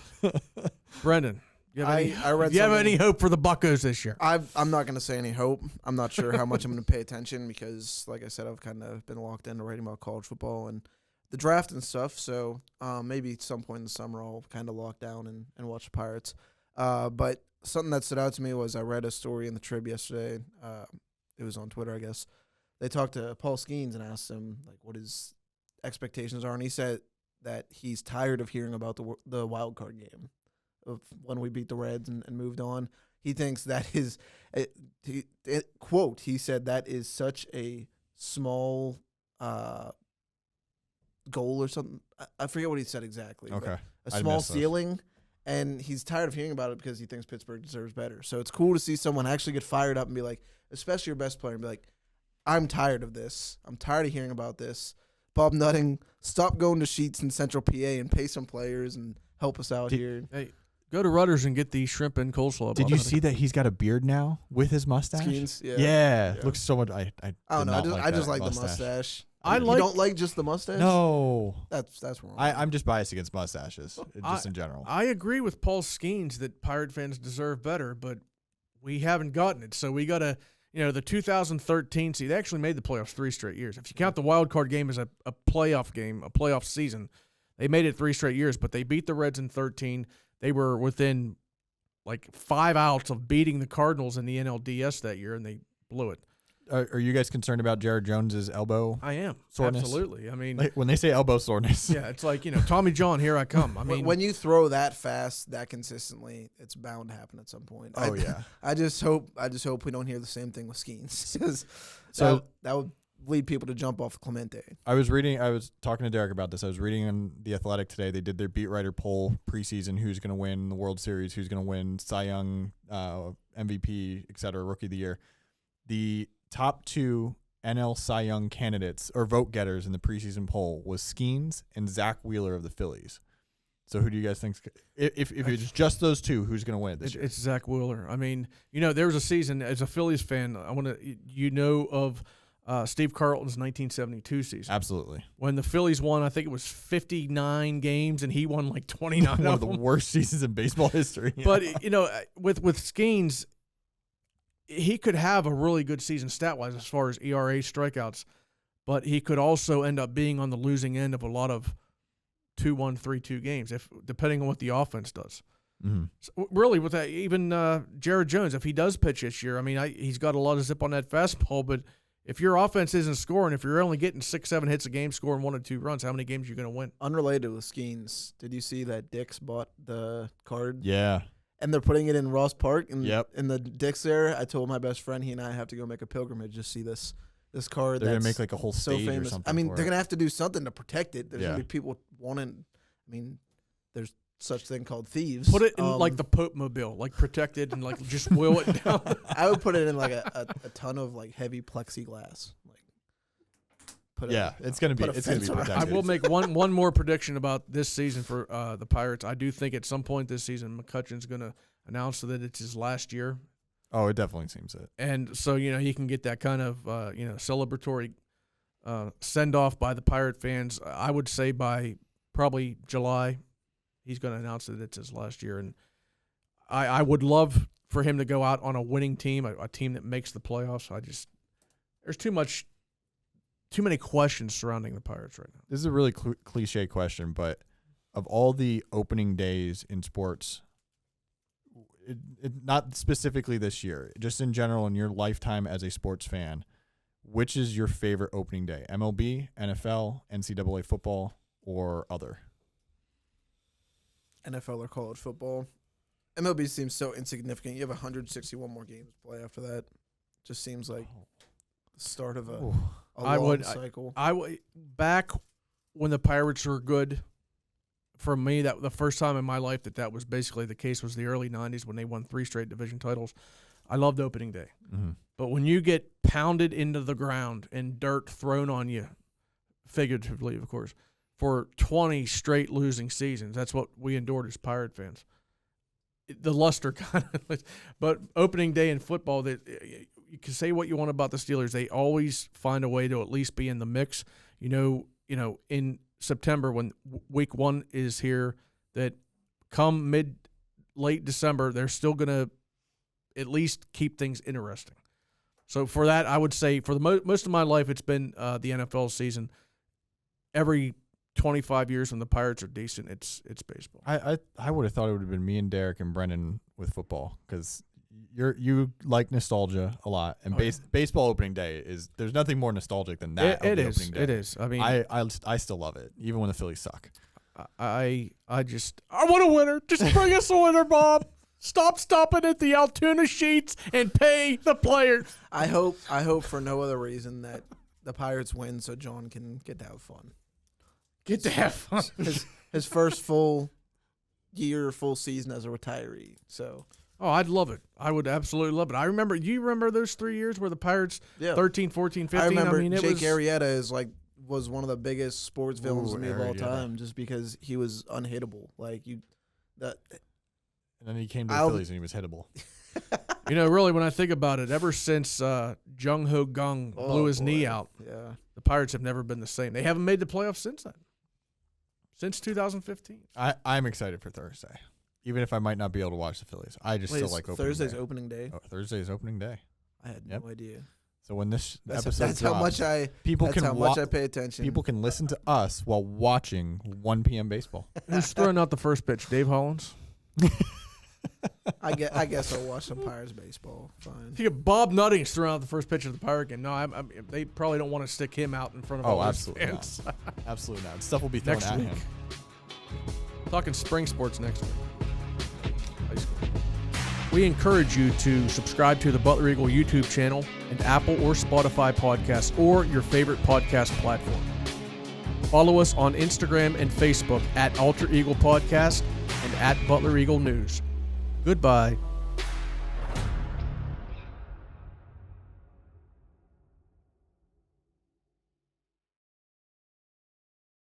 Brendan, you have any, I read do you have something- any hope for the Buccos this year? I'm not going to say any hope. I'm not sure how much I'm going to pay attention because, like I said, I've kind of been locked into writing about college football and the draft and stuff. So maybe at some point in the summer I'll kind of lock down and watch the Pirates. But something that stood out to me was I read a story in the Trib yesterday. It was on Twitter, I guess. They talked to Paul Skeens and asked him like what his expectations are, and he said that he's tired of hearing about the wild card game of when we beat the Reds and moved on. He thinks that is, quote, he said that is such a small goal or something. I forget what he said exactly. Okay. A I small missed those. ceiling, and he's tired of hearing about it because he thinks Pittsburgh deserves better. So it's cool to see someone actually get fired up and be like, especially your best player, and be like, I'm tired of this. I'm tired of hearing about this. Bob Nutting, stop going to Sheets in Central PA and pay some players and help us out here. Hey, go to Rutter's and get the shrimp and coleslaw. Did you see that he's got a beard now with his mustache? Skeens, yeah. Yeah. Yeah. Looks so much. I I don't did know. not I just that like the mustache. I You like- don't like just the mustache? No. That's wrong. I'm just biased against mustaches, just in general. I agree with Paul Skeens that Pirate fans deserve better, but we haven't gotten it. So we got to, the 2013 seed, they actually made the playoffs 3 straight years. If you count the wild card game as a playoff game, a playoff season, They made it 3 straight years, but they beat the Reds in 13. They were within like 5 outs of beating the Cardinals in the NLDS that year, and they blew it. Are you guys concerned about Jared Jones's elbow? I am. Soreness? Absolutely. I mean, Like, when they say elbow soreness. yeah, it's like, Tommy John, here I come. I mean, when you throw that fast, that consistently, it's bound to happen at some point. Oh, yeah. I just hope we don't hear the same thing with Skeens, because So- that would lead people to jump off Clemente. I was talking to Derek about this. I was reading on The Athletic today. They did their beat writer poll preseason, who's going to win the World Series, who's going to win Cy Young, MVP, et cetera, Rookie of the Year. The top 2 NL Cy Young candidates or vote getters in the preseason poll was Skeens and Zach Wheeler of the Phillies. So who do you guys think? If it's just those 2, who's going to win it this year? It's Zach Wheeler. I mean, there was a season as a Phillies fan. I want to of Steve Carlton's 1972 season. Absolutely. When the Phillies won, I think it was 59 games, and he won like 29 One of of the them. worst seasons in baseball history. But with Skeens, he could have a really good season stat-wise as far as ERA, strikeouts, but he could also end up being on the losing end of a lot of 2-1, 3-2 games, depending on what the offense does. Mm-hmm. So really, with that, even Jared Jones, if he does pitch this year, I mean, he's got a lot of zip on that fastball, but if your offense isn't scoring, if you're only getting 6-7 hits a game, scoring 1 or 2 runs, how many games are you going to win? Unrelated with Skeens, did you see that Dick's bought the card? Yeah. And they're putting it in Ross Park. And Yep. in the Dick's there, I told my best friend he and I have to go make a pilgrimage to see this card. They're going that's to make like a whole so stage or famous. something. I mean, for they're it. going to have to do something to protect it. There's Yeah. going to be people wanting. I mean, there's such thing called thieves. Put it in like the Pope Mobile, like protected and like just wheel it down. I would put it in like a ton of like heavy plexiglass. Like, It's going to be put a fence around. I protected. will make one more prediction about this season for the Pirates. I do think at some point this season McCutcheon's going to announce that it's his last year, Oh, it definitely seems it. and so he can get that kind of celebratory send off by the Pirate fans. I would say by probably July, he's going to announce that it's his last year, and I would love for him to go out on a winning team, a team that makes the playoffs. There's too many questions surrounding the Pirates right now. This is a really cliche question, but of all the opening days in sports, not specifically this year, just in general in your lifetime as a sports fan, which is your favorite opening day? MLB, NFL, NCAA football, or other? NFL or college football. MLB seems so insignificant. You have 161 more games to play after that. Just seems like the start of a long cycle. I would back when the Pirates were good. For me, that the first time in my life that was basically the case was the early 90s when they won 3 straight division titles. I loved opening day. Mm-hmm. But when you get pounded into the ground and dirt thrown on you, figuratively, of course, for 20 straight losing seasons, that's what we endured as Pirate fans. The luster kind of, but opening day in football, that you can say what you want about the Steelers, they always find a way to at least be in the mix. In September when week 1 is here, that come late December, they're still going to at least keep things interesting. So for that, I would say for the most of my life, it's been the NFL season. Every 25 years when the Pirates are decent, it's baseball. I would have thought it would have been me and Derek and Brendan with football because you like nostalgia a lot, and baseball opening day there's nothing more nostalgic than that. It is. Opening day. It is. I mean, I still love it even when the Phillies suck. I want a winner. Just bring us a winner, Bob. Stop stopping at the Altoona sheets and pay the players. I hope for no other reason that the Pirates win so John can get to have fun. Get to have fun. His first full season as a retiree. So. Oh, I'd love it. I would absolutely love it. Do you remember those 3 years where the Pirates, 13, 14, 15? I remember it Jake Arrieta was one of the biggest sports villains to me of all Arrieta. time just because he was unhittable. And then he came to the Phillies and he was hittable. Really, when I think about it, ever since Jung Ho Gung blew his knee out, the Pirates have never been the same. They haven't made the playoffs since then. Since 2015. I'm excited for Thursday, even if I might not be able to watch the Phillies. I just still like opening Thursday's day. opening day. Oh, Thursday is opening day. I had no idea. So when this That's episode how drops, much I people that's can how much I pay attention. people can listen to us while watching 1 p.m. baseball. Who's throwing out the first pitch? Dave Hollins? I guess I'll watch some Pirates baseball. Fine. You get Bob Nutting's throwing out the first pitch of the Pirate game. No, they probably don't want to stick him out in front of all absolutely those fans. not. Absolutely not. Stuff will be thrown Next at week. him. Talking spring sports next week. High school. We encourage you to subscribe to the Butler Eagle YouTube channel and Apple or Spotify podcasts or your favorite podcast platform. Follow us on Instagram and Facebook at Alter Eagle Podcast and at Butler Eagle News. Goodbye.